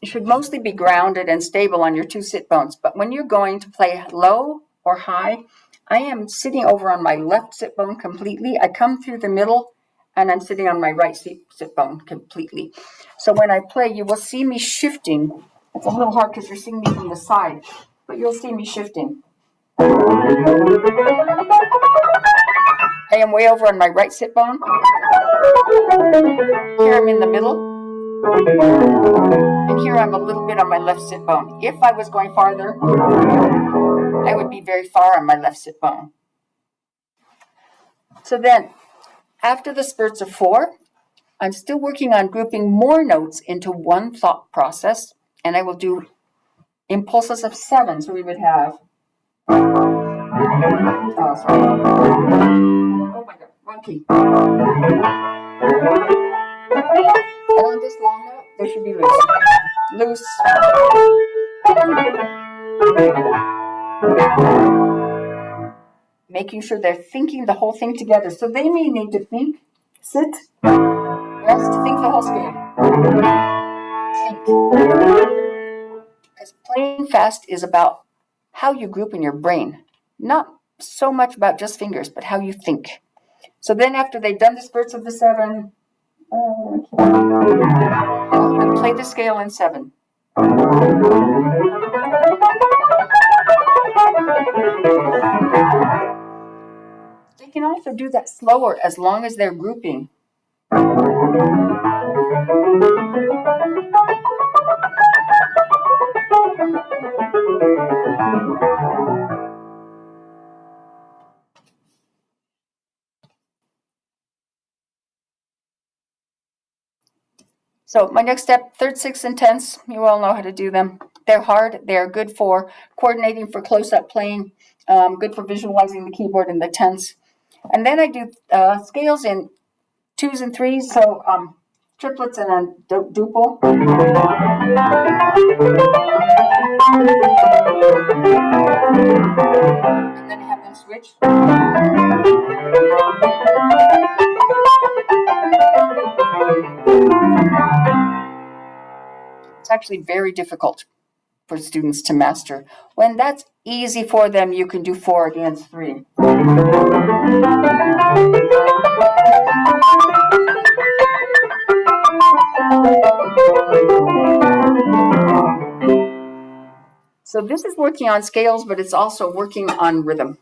should mostly be grounded and stable on your 2 sit bones. But when you're going to play low or high, I am sitting over on my left sit bone completely. I come through the middle and I'm sitting on my right sit bone completely. So when I play, you will see me shifting. It's a little hard because you're seeing me from the side, but you'll see me shifting. I am way over on my right sit bone. Here I'm in the middle. And here I'm a little bit on my left sit bone. If I was going farther, I would be very far on my left sit bone. So then, after the spurts of 4, I'm still working on grouping more notes into one thought process, and I will do impulses of 7. So we would have, oh my God, wrong key. And on this long note, there should be loose. Loose. Making sure they're thinking the whole thing together. So they may need to think, sit, rest, think the whole scale. Think. Because playing fast is about how you group in your brain. Not so much about just fingers, but how you think. So then after they've done the spurts of the 7, and play the scale in 7. They can also do that slower as long as they're grouping So my next step, third, sixth, and tenths, you all know how to do them. They're hard. They're good for coordinating for close-up playing, good for visualizing the keyboard and the tenths. And then I do scales in twos and threes, so triplets and a duple. And then I have them switch. It's actually very difficult for students to master. When that's easy for them, you can do 4 against 3. So this is working on scales, but it's also working on rhythm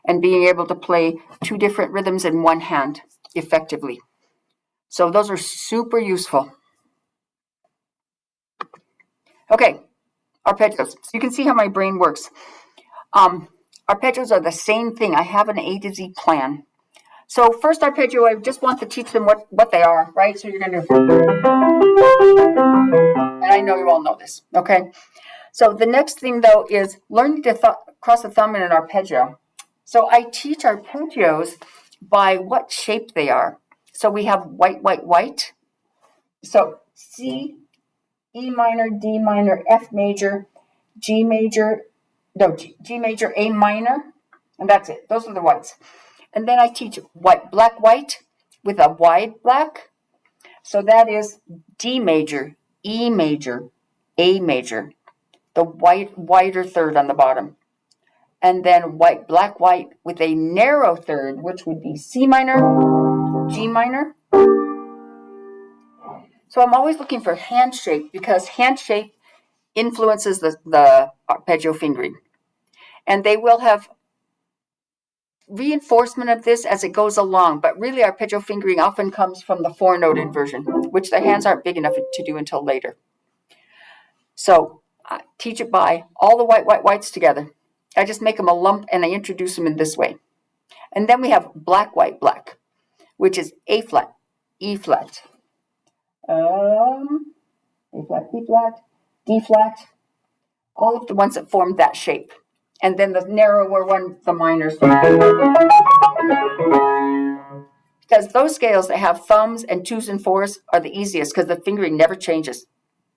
and being able to play 2 different rhythms in one hand effectively. So those are super useful. Okay, arpeggios. So you can see how my brain works. Arpeggios are the same thing. I have an A to Z plan. So first arpeggio, I just want to teach them what they are, right? So you're going to, and I know you all know this, okay? So the next thing though is learning to cross the thumb in an arpeggio. So I teach arpeggios by what shape they are. So we have white, white, white. So C, E minor, D minor, F major, G major, G major, A minor, and that's it. Those are the whites. And then I teach white, black, white with a wide black. So that is D major, E major, A major, the wider third on the bottom. And then white, black, white with a narrow third, which would be C minor, G minor. So I'm always looking for hand shape because hand shape influences the arpeggio fingering. And they will have reinforcement of this as it goes along, but really arpeggio fingering often comes from the 4-note inversion, which the hands aren't big enough to do until later. So I teach it by all the white, white, whites together. I just make them a lump and I introduce them in this way. And then we have black, white, black, which is A flat, E flat, A flat, B flat, D flat, all of the ones that form that shape. And then the narrower one, the minors. Because those scales that have thumbs and 2s and 4s are the easiest because the fingering never changes.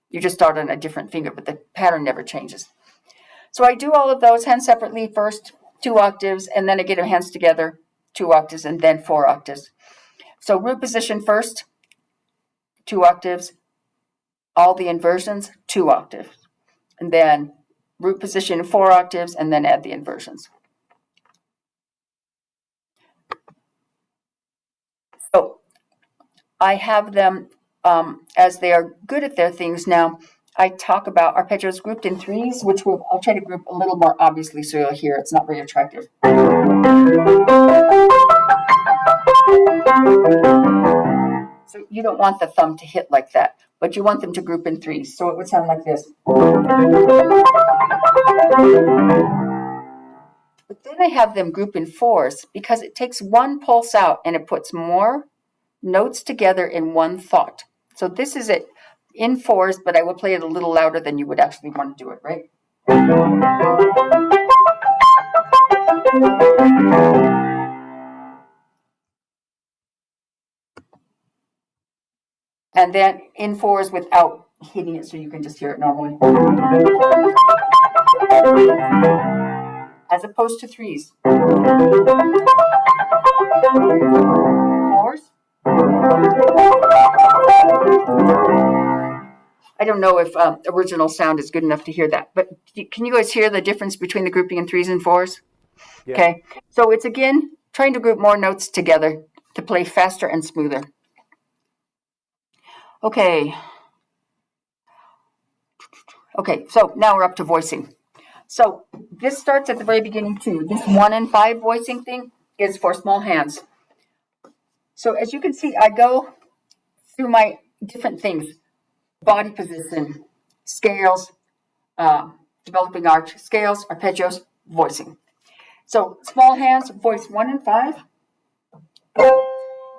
You just start on a different finger, but the pattern never changes. So I do all of those hands separately first, 2 octaves, and then I get them hands together, 2 octaves, and then 4 octaves. So root position first, 2 octaves, all the inversions, 2 octaves. And then root position 4 octaves, and then add the inversions. So I have them, as they are good at their things now, I talk about arpeggios grouped in 3s, which I'll try to group a little more obviously so you'll hear it's not very attractive. So you don't want the thumb to hit like that, but you want them to group in 3s. So it would sound like this. But then I have them group in 4s because it takes one pulse out and it puts more notes together in one thought. So this is it in 4s, but I will play it a little louder than you would actually want to do it, right? And then in 4s without hitting it so you can just hear it normally. As opposed to 3s. 4s. I don't know if original sound is good enough to hear that, but can you guys hear the difference between the grouping in 3s and 4s? Yeah. Okay, so it's again trying to group more notes together to play faster and smoother. Okay, so now we're up to voicing. So this starts at the very beginning too. This 1 and 5 voicing thing is for small hands. So as you can see, I go through my different things, body position, scales, developing arch, scales, arpeggios, voicing. So small hands, voice 1 and 5.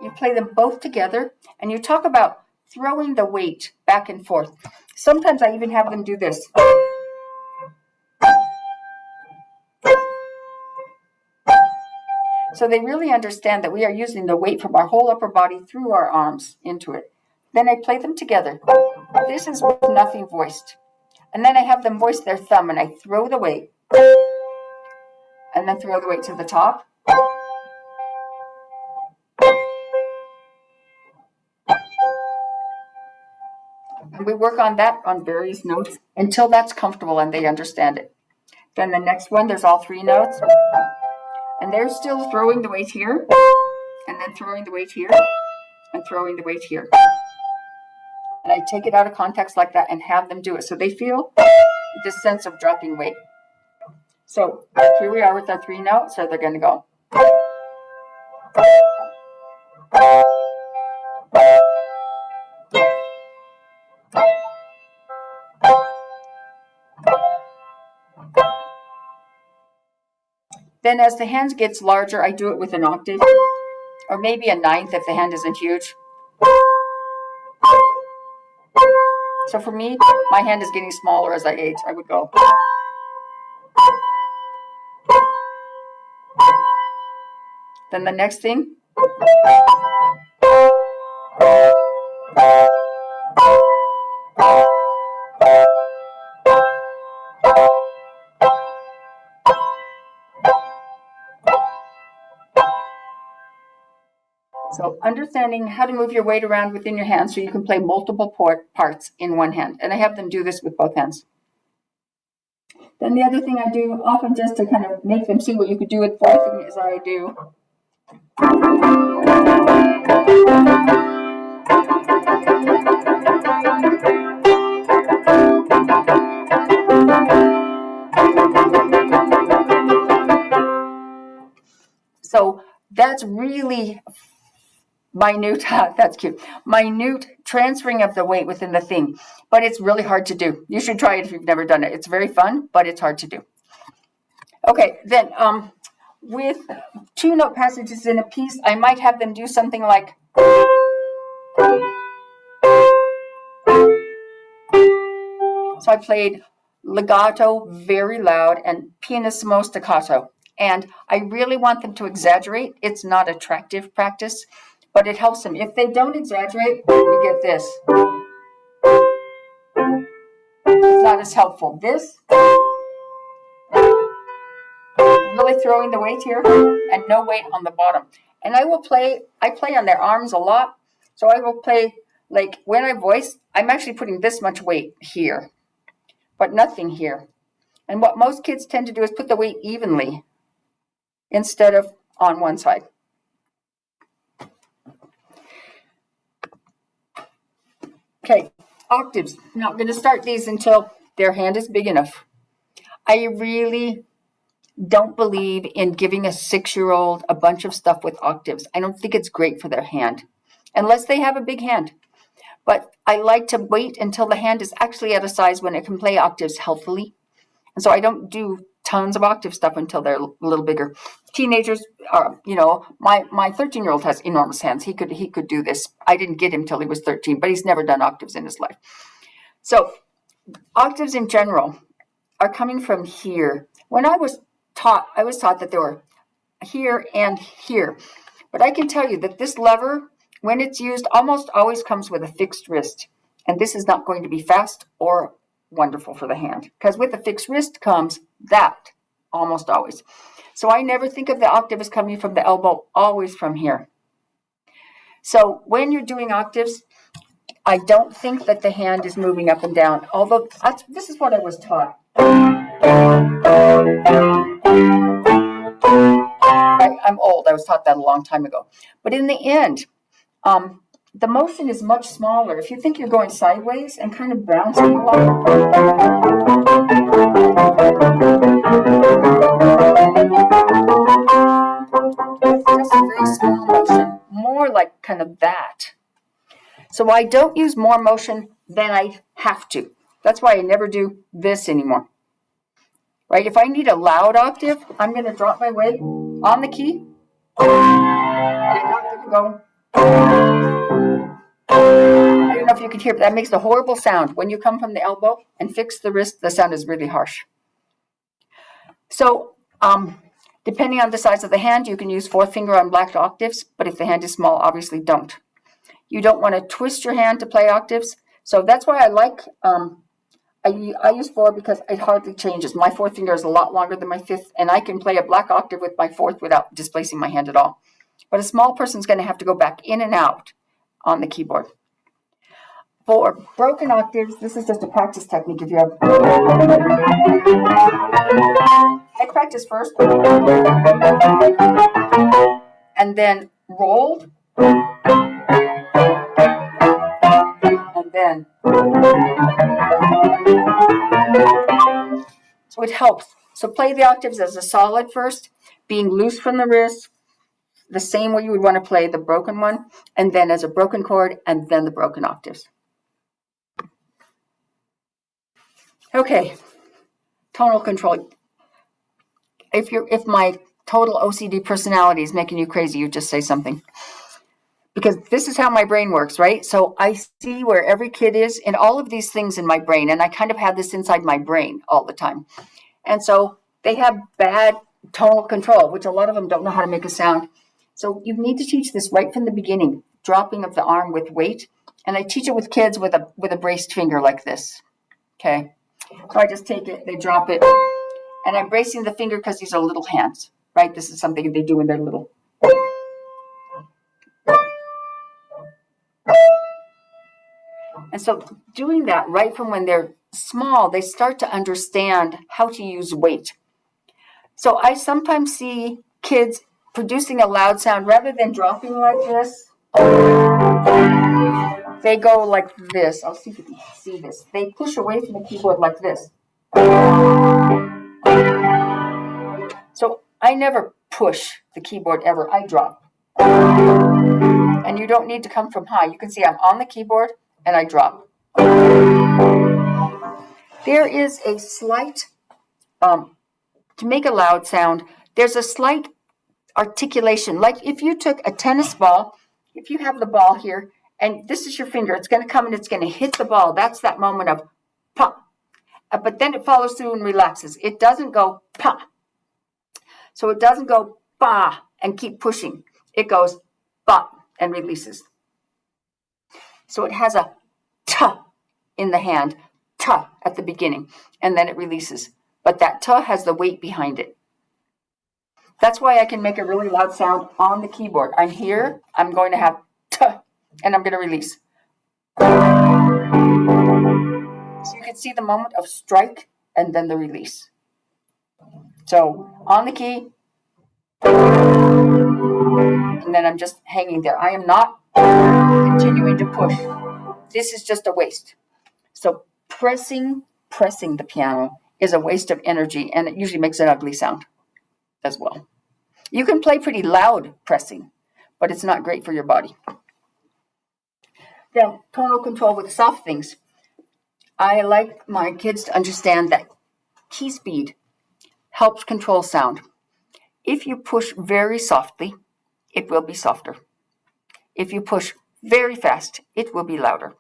You play them both together, and you talk about throwing the weight back and forth. Sometimes I even have them do this. So they really understand that we are using the weight from our whole upper body through our arms into it. Then I play them together. This is with nothing voiced. And then I have them voice their thumb, and I throw the weight. And then throw the weight to the top. And we work on that on various notes until that's comfortable and they understand it. Then the next one, there's all 3 notes. And they're still throwing the weight here, and then throwing the weight here, and throwing the weight here. And I take it out of context like that and have them do it so they feel this sense of dropping weight. So here we are with our 3 notes, so they're going to go. Then as the hand gets larger, I do it with an octave, or maybe a 9th if the hand isn't huge. So for me, my hand is getting smaller as I age. I would go. Then the next thing. So understanding how to move your weight around within your hand so you can play multiple parts in one hand. And I have them do this with both hands. Then the other thing I do, often just to kind of make them see what you could do with voicing, is I do. So that's really minute, that's cute, minute transferring of the weight within the thing, but it's really hard to do. You should try it if you've never done it. It's very fun, but it's hard to do. Okay, then with 2 note passages in a piece, I might have them do something like, so I played legato very loud and pianissimo staccato. And I really want them to exaggerate. It's not attractive practice, but it helps them. If they don't exaggerate, we get this. It's not as helpful. This, really throwing the weight here and no weight on the bottom. And I play on their arms a lot. So I will play, like when I voice, I'm actually putting this much weight here, but nothing here. And what most kids tend to do is put the weight evenly instead of on one side. Okay, octaves. Not going to start these until their hand is big enough. I really don't believe in giving a 6-year-old a bunch of stuff with octaves. I don't think it's great for their hand, unless they have a big hand. But I like to wait until the hand is actually at a size when it can play octaves healthily. And so I don't do tons of octave stuff until they're a little bigger. Teenagers are, my 13-year-old has enormous hands. He could do this. I didn't get him till he was 13, but he's never done octaves in his life. So octaves in general are coming from here. When I was taught that they were here and here. But I can tell you that this lever, when it's used, almost always comes with a fixed wrist. And this is not going to be fast or wonderful for the hand, because with the fixed wrist comes that, almost always. So I never think of the octave as coming from the elbow, always from here. So when you're doing octaves, I don't think that the hand is moving up and down, although this is what I was taught. I'm old. I was taught that a long time ago. But in the end, the motion is much smaller. If you think you're going sideways and kind of bouncing along, it's just a very small motion, more like kind of that. So I don't use more motion than I have to. That's why I never do this anymore. Right? If I need a loud octave, I'm going to drop my weight on the key. And I'm not going to go. I don't know if you can hear, but that makes a horrible sound. When you come from the elbow and fix the wrist, the sound is really harsh. So, depending on the size of the hand, you can use fourth finger on black octaves, but if the hand is small, obviously don't. You don't want to twist your hand to play octaves. So that's why I like, I use 4 because it hardly changes. My fourth finger is a lot longer than my fifth, and I can play a black octave with my fourth without displacing my hand at all. But a small person's going to have to go back in and out on the keyboard. For broken octaves, this is just a practice technique. If you have, I practice first, and then rolled, and then. So it helps. So play the octaves as a solid first, being loose from the wrist, the same way you would want to play the broken one, and then as a broken chord, and then the broken octaves. Okay, tonal control. If my total OCD personality is making you crazy, you just say something. Because this is how my brain works, right? So I see where every kid is and all of these things in my brain, and I kind of have this inside my brain all the time. And so they have bad tonal control, which a lot of them don't know how to make a sound. So you need to teach this right from the beginning, dropping of the arm with weight. And I teach it with kids with a braced finger like this. Okay. So I just take it, they drop it, and I'm bracing the finger because these are little hands, right? This is something they do when they're little. And so doing that right from when they're small, they start to understand how to use weight. So I sometimes see kids producing a loud sound rather than dropping like this. They go like this. I'll see if you can see this. They push away from the keyboard like this. So I never push the keyboard ever. I drop. And you don't need to come from high. You can see I'm on the keyboard and I drop. There is a slight, to make a loud sound, there's a slight articulation. Like if you took a tennis ball, if you have the ball here, and this is your finger, it's going to come and it's going to hit the ball. That's that moment of pop. But then it follows through and relaxes. It doesn't go pop. So it doesn't go ba and keep pushing. It goes ba and releases. So it has a ta in the hand, ta at the beginning, and then it releases. But that ta has the weight behind it. That's why I can make a really loud sound on the keyboard. I'm here, I'm going to have ta, and I'm going to release. So you can see the moment of strike and then the release. So on the key, and then I'm just hanging there. I am not continuing to push. This is just a waste. So pressing the piano is a waste of energy, and it usually makes an ugly sound as well. You can play pretty loud pressing, but it's not great for your body. Then tonal control with soft things. I like my kids to understand that key speed helps control sound. If you push very softly, it will be softer. If you push very fast, it will be louder.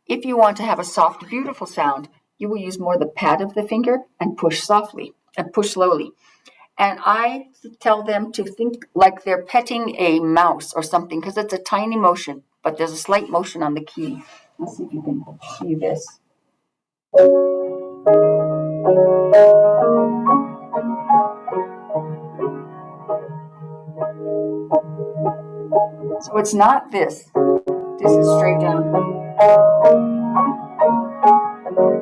If you want to have a soft, beautiful sound, you will use more the pad of the finger and push softly and push slowly. And I tell them to think like they're petting a mouse or something because it's a tiny motion, but there's a slight motion on the key. Let's see if you can see this. So it's not this. This is straight down.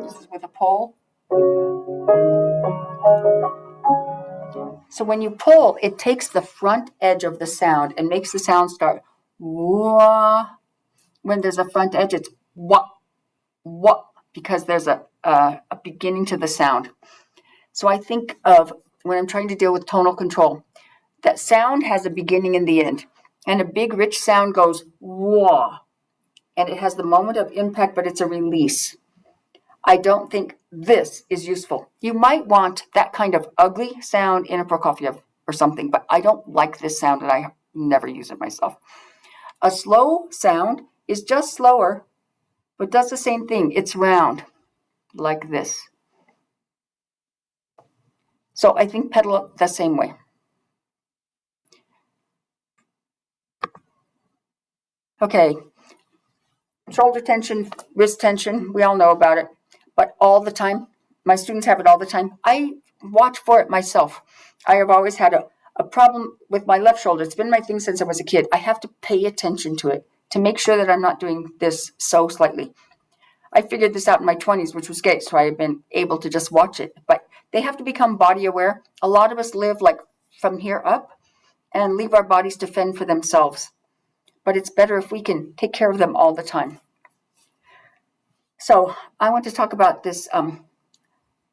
This is with a pull. So when you pull, it takes the front edge of the sound and makes the sound start wah. When there's a front edge, it's wah, wah, because there's a beginning to the sound. So I think of when I'm trying to deal with tonal control, that sound has a beginning and the end. And a big, rich sound goes wah. and it has the moment of impact, but it's a release. I don't think this is useful. You might want that kind of ugly sound in a Prokofiev or something, but I don't like this sound and I never use it myself. A slow sound is just slower, but does the same thing. It's round, like this. So I think pedal the same way. Okay, shoulder tension, wrist tension, we all know about it, but all the time, my students have it all the time. I watch for it myself. I have always had a problem with my left shoulder. It's been my thing since I was a kid. I have to pay attention to it to make sure that I'm not doing this so slightly. I figured this out in my 20s, which was great, so I have been able to just watch it. But they have to become body aware. A lot of us live like from here up and leave our bodies to fend for themselves. But it's better if we can take care of them all the time. So I want to talk about this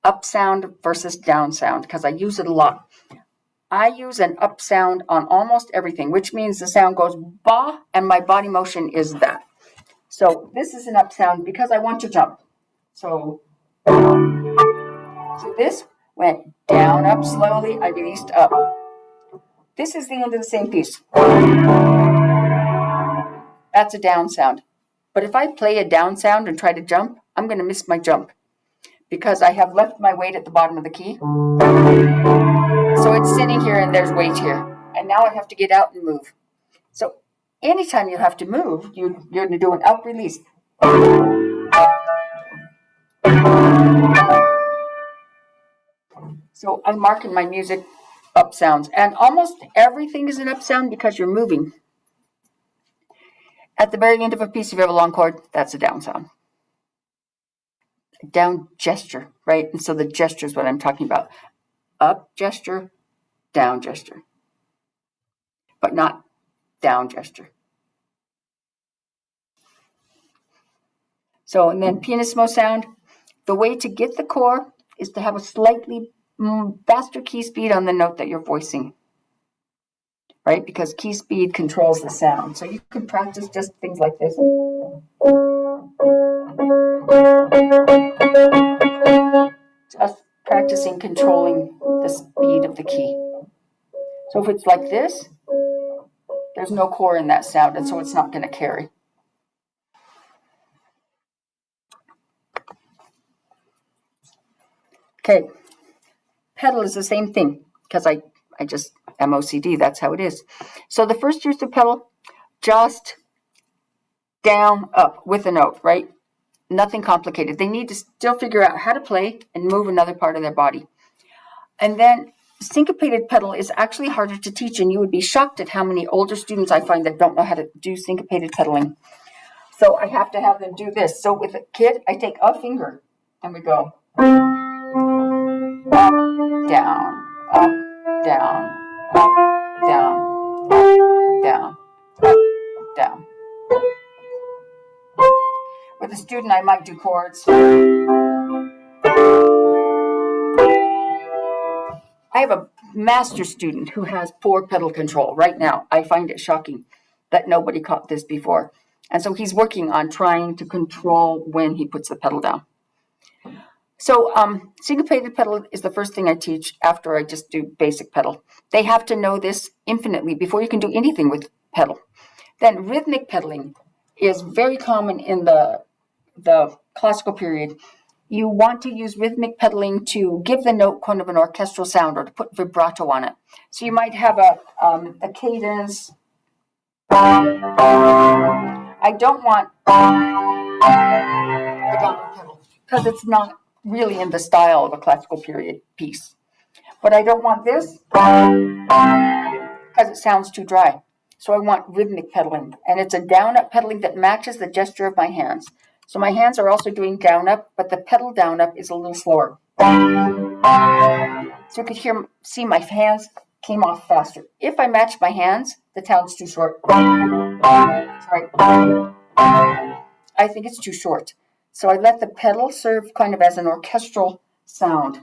up sound versus down sound because I use it a lot. I use an up sound on almost everything, which means the sound goes ba and my body motion is that. So this is an up sound because I want to jump. So this went down, up slowly, I released up. This is the end of the same piece. That's a down sound. But if I play a down sound and try to jump, I'm going to miss my jump because I have left my weight at the bottom of the key. So it's sitting here and there's weight here. And now I have to get out and move. So anytime you have to move, you're going to do an up release. So I'm marking my music up sounds. And almost everything is an up sound because you're moving. At the very end of a piece, if you have a long chord, that's a down sound. Down gesture, right? And so the gesture is what I'm talking about. Up gesture, down gesture. But not down gesture. So, and then pianissimo sound. The way to get the core is to have a slightly faster key speed on the note that you're voicing. Right? Because key speed controls the sound. So you can practice just things like this. Just practicing controlling the speed of the key. So if it's like this, there's no core in that sound, and so it's not going to carry. Okay, pedal is the same thing because I just am OCD, that's how it is. So the first use of pedal, just down, up with a note, right? Nothing complicated. They need to still figure out how to play and move another part of their body. And then syncopated pedal is actually harder to teach, and you would be shocked at how many older students I find that don't know how to do syncopated pedaling. So I have to have them do this. So with a kid, I take a finger and we go up, down, up, down, up, down, up, down, up, down. With a student, I might do chords. I have a master student who has poor pedal control right now. I find it shocking that nobody caught this before. And so he's working on trying to control when he puts the pedal down. So syncopated pedal is the first thing I teach after I just do basic pedal. They have to know this infinitely before you can do anything with pedal. Then rhythmic pedaling is very common in the classical period. You want to use rhythmic pedaling to give the note kind of an orchestral sound or to put vibrato on it. So you might have a cadence. I don't want a dominant pedal because it's not really in the style of a classical period piece. But I don't want this because it sounds too dry. So I want rhythmic pedaling, and it's a down-up pedaling that matches the gesture of my hands. So my hands are also doing down-up, but the pedal down-up is a little slower. So you could see my hands came off faster. If I match my hands, the sound's too short. Right. I think it's too short. So I let the pedal serve kind of as an orchestral sound.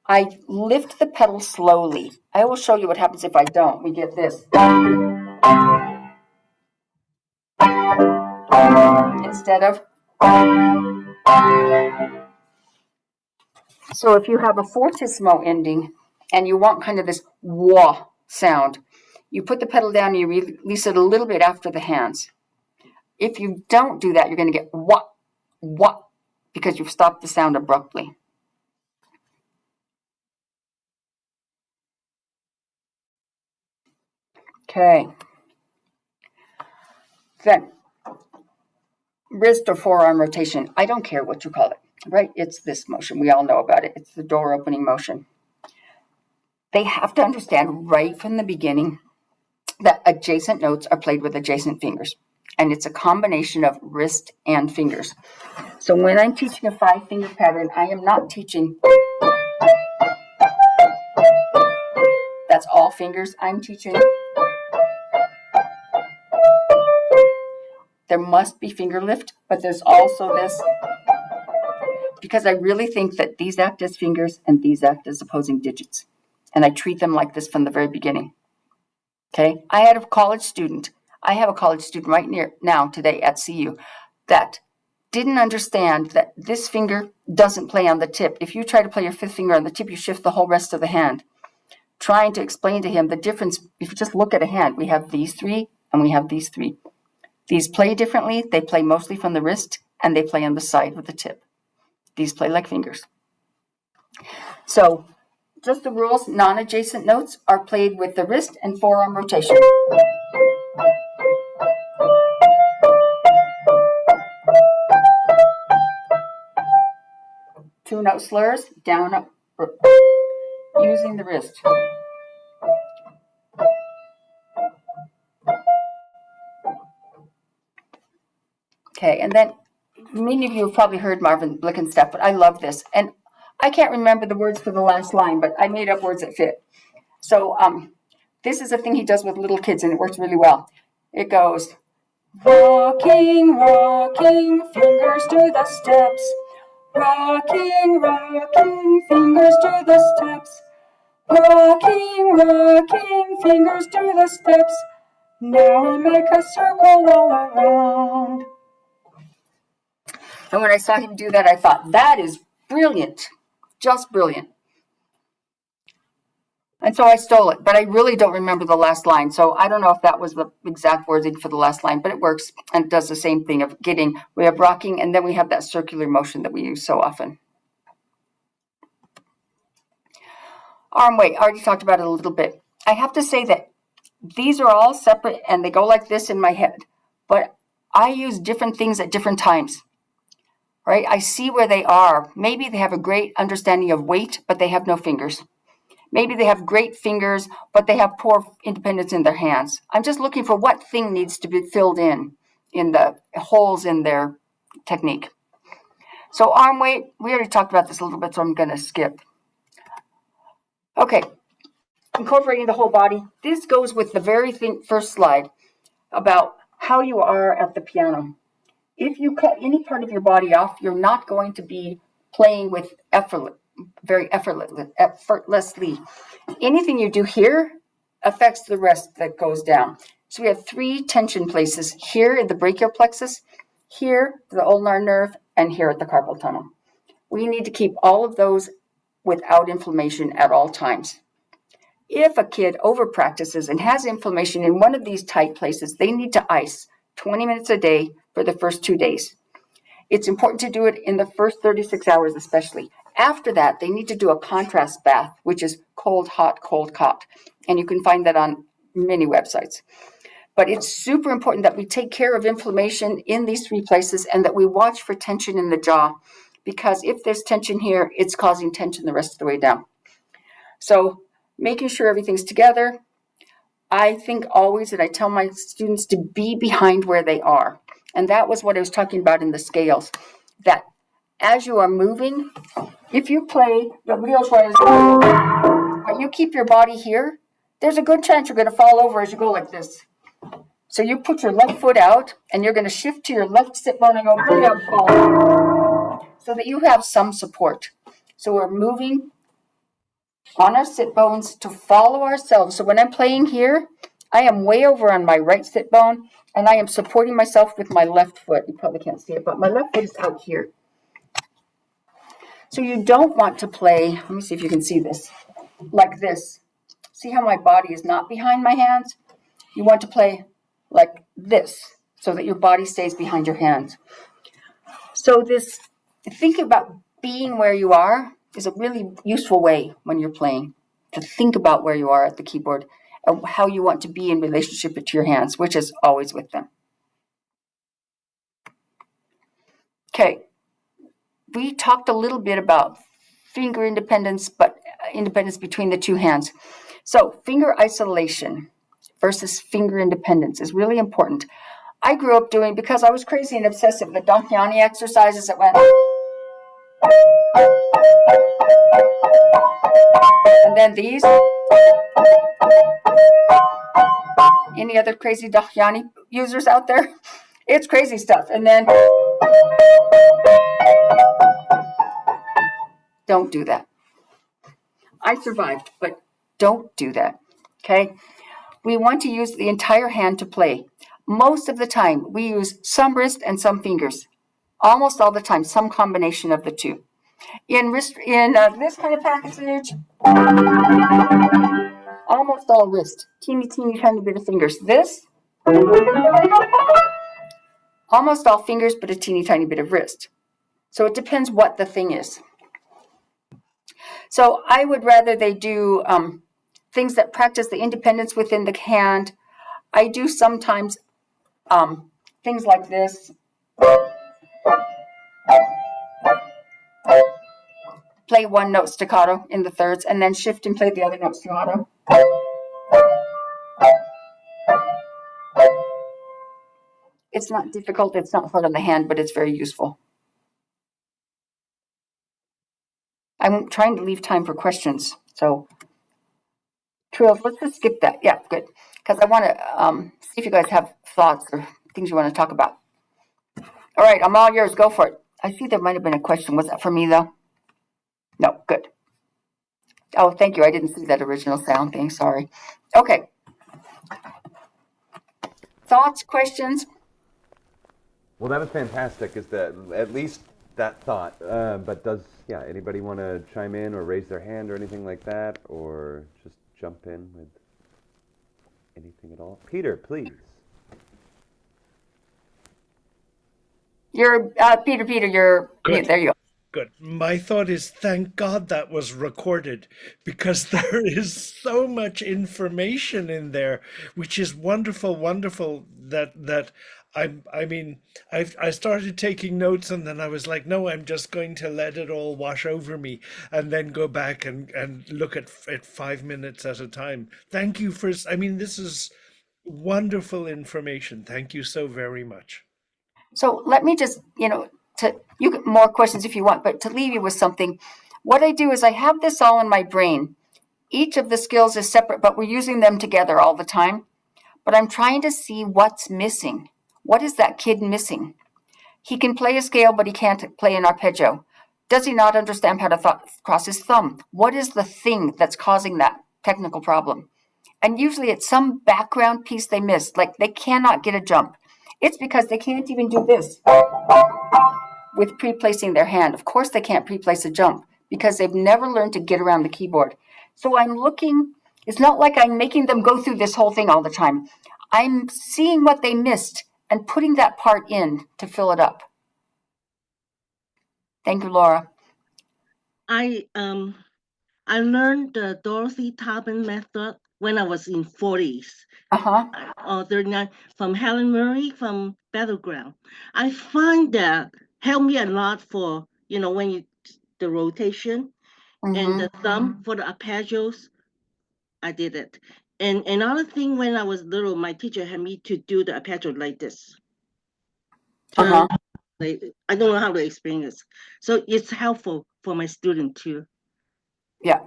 I lift the pedal slowly. I will show you what happens if I don't. We get this. instead of. So if you have a fortissimo ending and you want kind of this wah sound, you put the pedal down and you release it a little bit after the hands. If you don't do that, you're going to get wah, wah, because you've stopped the sound abruptly. Okay. Then, wrist or forearm rotation. I don't care what you call it, right? It's this motion. We all know about it. It's the door opening motion. They have to understand right from the beginning that adjacent notes are played with adjacent fingers. And it's a combination of wrist and fingers. So when I'm teaching a 5-finger pattern, I am not teaching. That's all fingers. I'm teaching. There must be finger lift, but there's also this, because I really think that these act as fingers and these act as opposing digits. And I treat them like this from the very beginning. Okay? I have a college student right now today at CU that didn't understand that this finger doesn't play on the tip. If you try to play your 5th finger on the tip, you shift the whole rest of the hand. Trying to explain to him the difference, if you just look at a hand, we have these 3 and we have these 3. These play differently. They play mostly from the wrist and they play on the side with the tip. These play like fingers. So just the rules, non-adjacent notes are played with the wrist and forearm rotation. Two-note slurs, down, up, using the wrist. Okay, and then many of you have probably heard Marvin Blickenstaff, but I love this. And I can't remember the words for the last line, but I made up words that fit. So this is a thing he does with little kids, and it works really well. It goes, rocking, rocking, fingers to the steps. Rocking, rocking, fingers to the steps. Rocking, rocking, fingers to the steps. Now we make a circle all around. And when I saw him do that, I thought, that is brilliant. Just brilliant. And so I stole it, but I really don't remember the last line. So I don't know if that was the exact wording for the last line, but it works and it does the same thing of getting, we have rocking, and then we have that circular motion that we use so often. Arm weight, I already talked about it a little bit. I have to say that these are all separate and they go like this in my head, but I use different things at different times. Right? I see where they are. Maybe they have a great understanding of weight, but they have no fingers. Maybe they have great fingers, but they have poor independence in their hands. I'm just looking for what thing needs to be filled in the holes in their technique. So arm weight, we already talked about this a little bit, so I'm going to skip. Okay, incorporating the whole body. This goes with the very first slide about how you are at the piano. If you cut any part of your body off, you're not going to be playing with very effortlessly. Anything you do here affects the rest that goes down. So we have 3 tension places here in the brachial plexus, here the ulnar nerve, and here at the carpal tunnel. We need to keep all of those without inflammation at all times. If a kid over practices and has inflammation in one of these tight places, they need to ice 20 minutes a day for the first 2 days. It's important to do it in the first 36 hours especially. After that, they need to do a contrast bath, which is cold, hot, and you can find that on many websites. But it's super important that we take care of inflammation in these 3 places and that we watch for tension in the jaw, because if there's tension here, it's causing tension the rest of the way down. So making sure everything's together. I think always that I tell my students to be behind where they are. And that was what I was talking about in the scales, that as you are moving, if you play the wheel shoulders, but you keep your body here, there's a good chance you're going to fall over as you go like this. So you put your left foot out and you're going to shift to your left sit bone and go way up, fall, so that you have some support. So we're moving on our sit bones to follow ourselves. So when I'm playing here, I am way over on my right sit bone, and I am supporting myself with my left foot. You probably can't see it, but my left foot is out here. So you don't want to play, let me see if you can see this, like this. See how my body is not behind my hands? You want to play like this so that your body stays behind your hands. So this, thinking about being where you are is a really useful way when you're playing, to think about where you are at the keyboard and how you want to be in relationship to your hands, which is always with them. Okay, we talked a little bit about finger independence, but independence between the two hands. So finger isolation versus finger independence is really important. I grew up doing, because I was crazy and obsessive, the Dhyani exercises that went, and then these. Any other crazy Dhyani users out there? It's crazy stuff. And then don't do that. I survived, but don't do that. Okay? We want to use the entire hand to play. Most of the time, we use some wrist and some fingers. Almost all the time, some combination of the two. In this kind of package, almost all wrist. Teeny tiny bit of fingers. This, almost all fingers, but a teeny tiny bit of wrist. So it depends what the thing is. So I would rather they do things that practice the independence within the hand. I do sometimes things like this. Play one note staccato in the thirds and then shift and play the other note staccato. It's not difficult, it's not hard on the hand, but it's very useful. I'm trying to leave time for questions, so Trills, let's just skip that. Yeah, good, because I want to see if you guys have thoughts or things you want to talk about. All right, I'm all yours. Go for it. I see there might have been a question. Was that for me, though? No, good. Oh, thank you. I didn't see that original sound thing. Sorry. Okay. Thoughts, questions? Well, that was fantastic. Is that at least that thought? But does anybody want to chime in or raise their hand or anything like that, or just jump in with anything at all? Peter, please. You're Peter. You're Good. There you go. Good. My thought is, thank God that was recorded, because there is so much information in there, which is wonderful, that I started taking notes and then I was like, no, I'm just going to let it all wash over me and then go back and look at 5 minutes at a time. Thank you for, this is wonderful information. Thank you so very much. So let me just, you get more questions if you want, but to leave you with something, what I do is I have this all in my brain. Each of the skills is separate, but we're using them together all the time. But I'm trying to see what's missing. What is that kid missing? He can play a scale, but he can't play an arpeggio. Does he not understand how to cross his thumb? What is the thing that's causing that technical problem? And usually it's some background piece they missed, like they cannot get a jump. It's because they can't even do this with pre-placing their hand. Of course they can't pre-place a jump because they've never learned to get around the keyboard. So I'm looking, it's not like I'm making them go through this whole thing all the time. I'm seeing what they missed and putting that part in to fill it up. Thank you, Laura. I learned the Dorothy Taubman method when I was in 40s. Or 39 from Helen Murray from Battleground. I find that helped me a lot for, when you, the rotation and the thumb for the arpeggios. I did it. And another thing, when I was little, my teacher had me to do the arpeggio like this. I don't know how to explain this. So it's helpful for my student too. Yeah.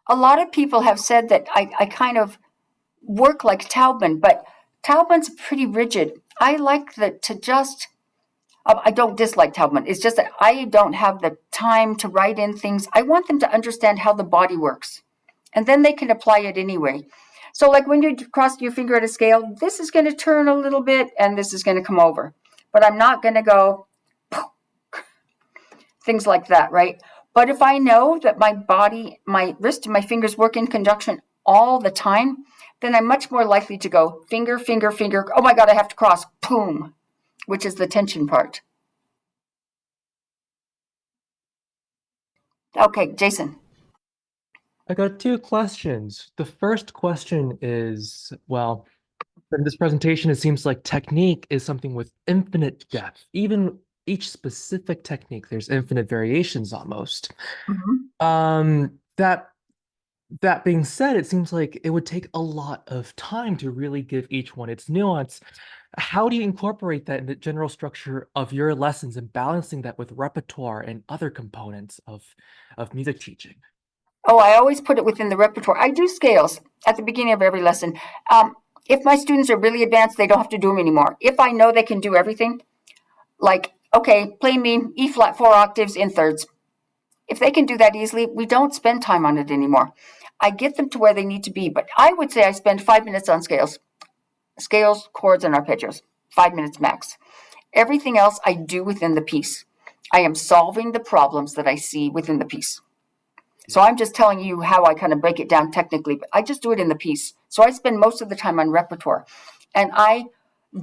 A lot of people have said that I kind of work like Taubman, but Taubman's pretty rigid. I like I don't dislike Taubman. It's just that I don't have the time to write in things. I want them to understand how the body works, and then they can apply it anyway. So like when you cross your finger at a scale, this is going to turn a little bit and this is going to come over. But I'm not going to go things like that, right? But if I know that my body, my wrist and my fingers work in conjunction all the time, then I'm much more likely to go finger, finger, finger. Oh my God, I have to cross. Boom, which is the tension part. Okay, Jason. I got two questions. The first question is, well, in this presentation, it seems like technique is something with infinite depth. Even each specific technique, there's infinite variations almost. That being said, it seems like it would take a lot of time to really give each one its nuance. How do you incorporate that in the general structure of your lessons and balancing that with repertoire and other components of music teaching? Oh, I always put it within the repertoire. I do scales at the beginning of every lesson. If my students are really advanced, they don't have to do them anymore. If I know they can do everything, like, okay, play me E flat 4 octaves in thirds. If they can do that easily, we don't spend time on it anymore. I get them to where they need to be, but I would say I spend 5 minutes on scales, chords, and arpeggios, 5 minutes max. Everything else I do within the piece. I am solving the problems that I see within the piece. So I'm just telling you how I kind of break it down technically, but I just do it in the piece. So I spend most of the time on repertoire. And I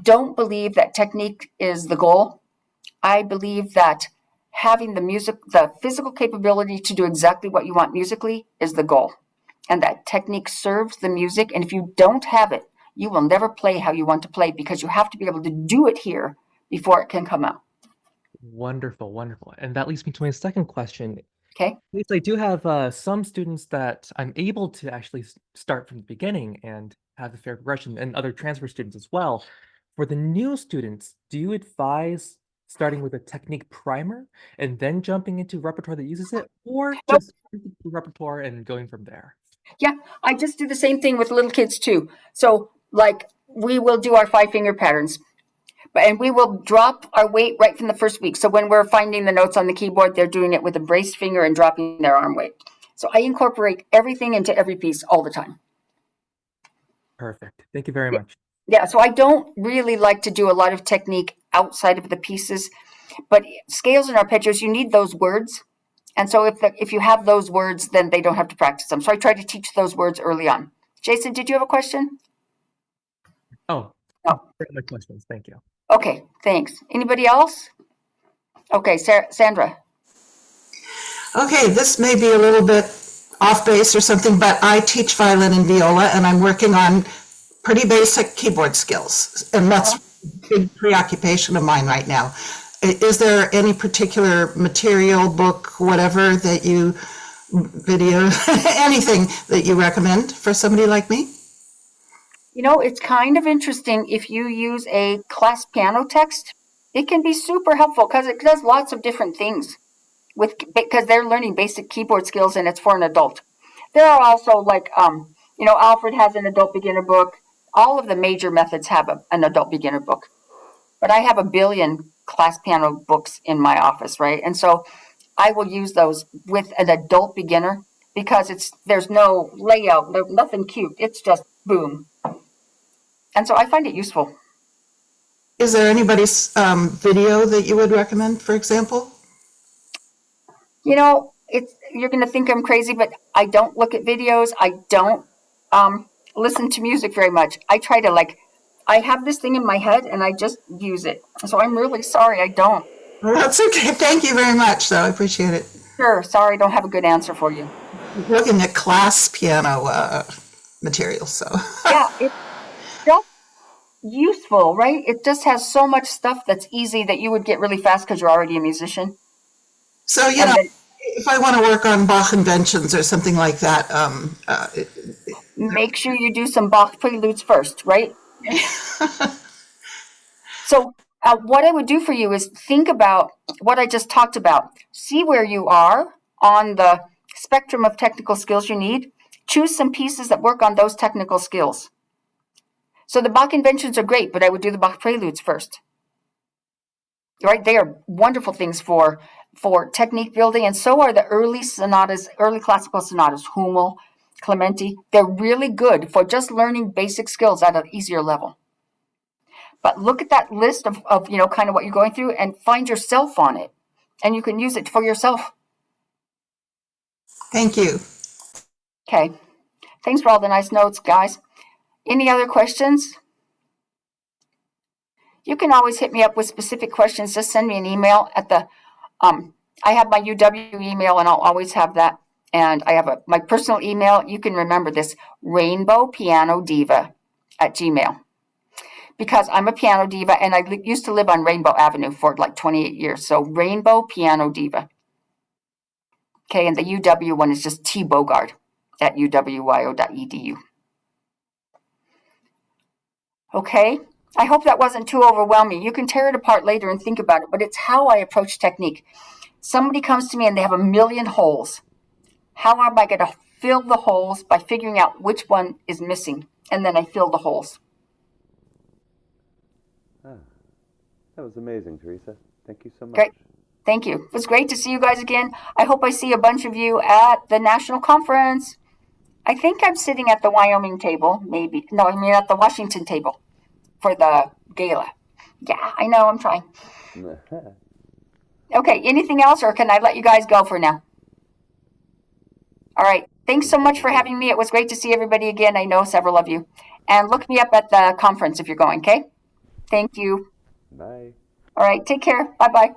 don't believe that technique is the goal. I believe that having the physical capability to do exactly what you want musically is the goal. And that technique serves the music. And if you don't have it, you will never play how you want to play because you have to be able to do it here before it can come out. Wonderful, wonderful. And that leads me to my second question. Okay. I do have some students that I'm able to actually start from the beginning and have a fair progression, and other transfer students as well. For the new students, do you advise starting with a technique primer and then jumping into repertoire that uses it, or just repertoire and going from there? Yeah, I just do the same thing with little kids too. So like we will do our 5-finger patterns. And we will drop our weight right from the first week. So when we're finding the notes on the keyboard, they're doing it with a braced finger and dropping their arm weight. So I incorporate everything into every piece all the time. Perfect. Thank you very much. Yeah, so I don't really like to do a lot of technique outside of the pieces, but scales and arpeggios, you need those words. And so if you have those words, then they don't have to practice them. So I try to teach those words early on. Jason, did you have a question? Oh, my questions. Thank you. Okay, thanks. Anybody else? Okay, Sandra. Okay, this may be a little bit off base or something, but I teach violin and viola, and I'm working on pretty basic keyboard skills, and that's a big preoccupation of mine right now. Is there any particular material, book, whatever that you, video, anything that you recommend for somebody like me? You know, it's kind of interesting if you use a class piano text. It can be super helpful because it does lots of different things because they're learning basic keyboard skills and it's for an adult. There are also like, Alfred has an adult beginner book. All of the major methods have an adult beginner book. But I have a billion class piano books in my office, right? And so I will use those with an adult beginner because there's no layout, there's nothing cute. It's just boom. And so I find it useful. Is there anybody's video that you would recommend, for example? You know, you're going to think I'm crazy, but I don't look at videos. I don't listen to music very much. I try to I have this thing in my head and I just use it. So I'm really sorry I don't. Well, that's okay. Thank you very much, though. I appreciate it. Sure. Sorry, I don't have a good answer for you. Looking at class piano material, so. Yeah, it's just useful, right? It just has so much stuff that's easy that you would get really fast because you're already a musician. So, if I want to work on Bach inventions or something like that. Make sure you do some Bach preludes first, right? So what I would do for you is think about what I just talked about. See where you are on the spectrum of technical skills you need. Choose some pieces that work on those technical skills. So the Bach inventions are great, but I would do the Bach preludes first. Right? They are wonderful things for technique building, and so are the early sonatas, early classical sonatas, Hummel, Clementi. They're really good for just learning basic skills at an easier level. But look at that list of kind of what you're going through and find yourself on it. And you can use it for yourself. Thank you. Okay. Thanks for all the nice notes, guys. Any other questions? You can always hit me up with specific questions. Just send me an email at the, I have my UW email and I'll always have that. And I have my personal email. You can remember this, rainbowpianodiva@gmail. Because I'm a piano diva and I used to live on Rainbow Avenue for like 28 years. So Rainbow Piano Diva. Okay, and the UW one is just tbogard@uwyo.edu. Okay, I hope that wasn't too overwhelming. You can tear it apart later and think about it, but it's how I approach technique. Somebody comes to me and they have a million holes. How am I going to fill the holes? By figuring out which one is missing, and then I fill the holes. That was amazing, Theresa. Thank you so much. Great. Thank you. It was great to see you guys again. I hope I see a bunch of you at the national conference. I think I'm sitting at the Wyoming table, maybe. No, I mean at the Washington table for the gala. Yeah, I know, I'm trying. Okay, anything else, or can I let you guys go for now? All right. Thanks so much for having me. It was great to see everybody again. I know several of you. And look me up at the conference if you're going, okay? Thank you. Bye. All right, take care. Bye-bye.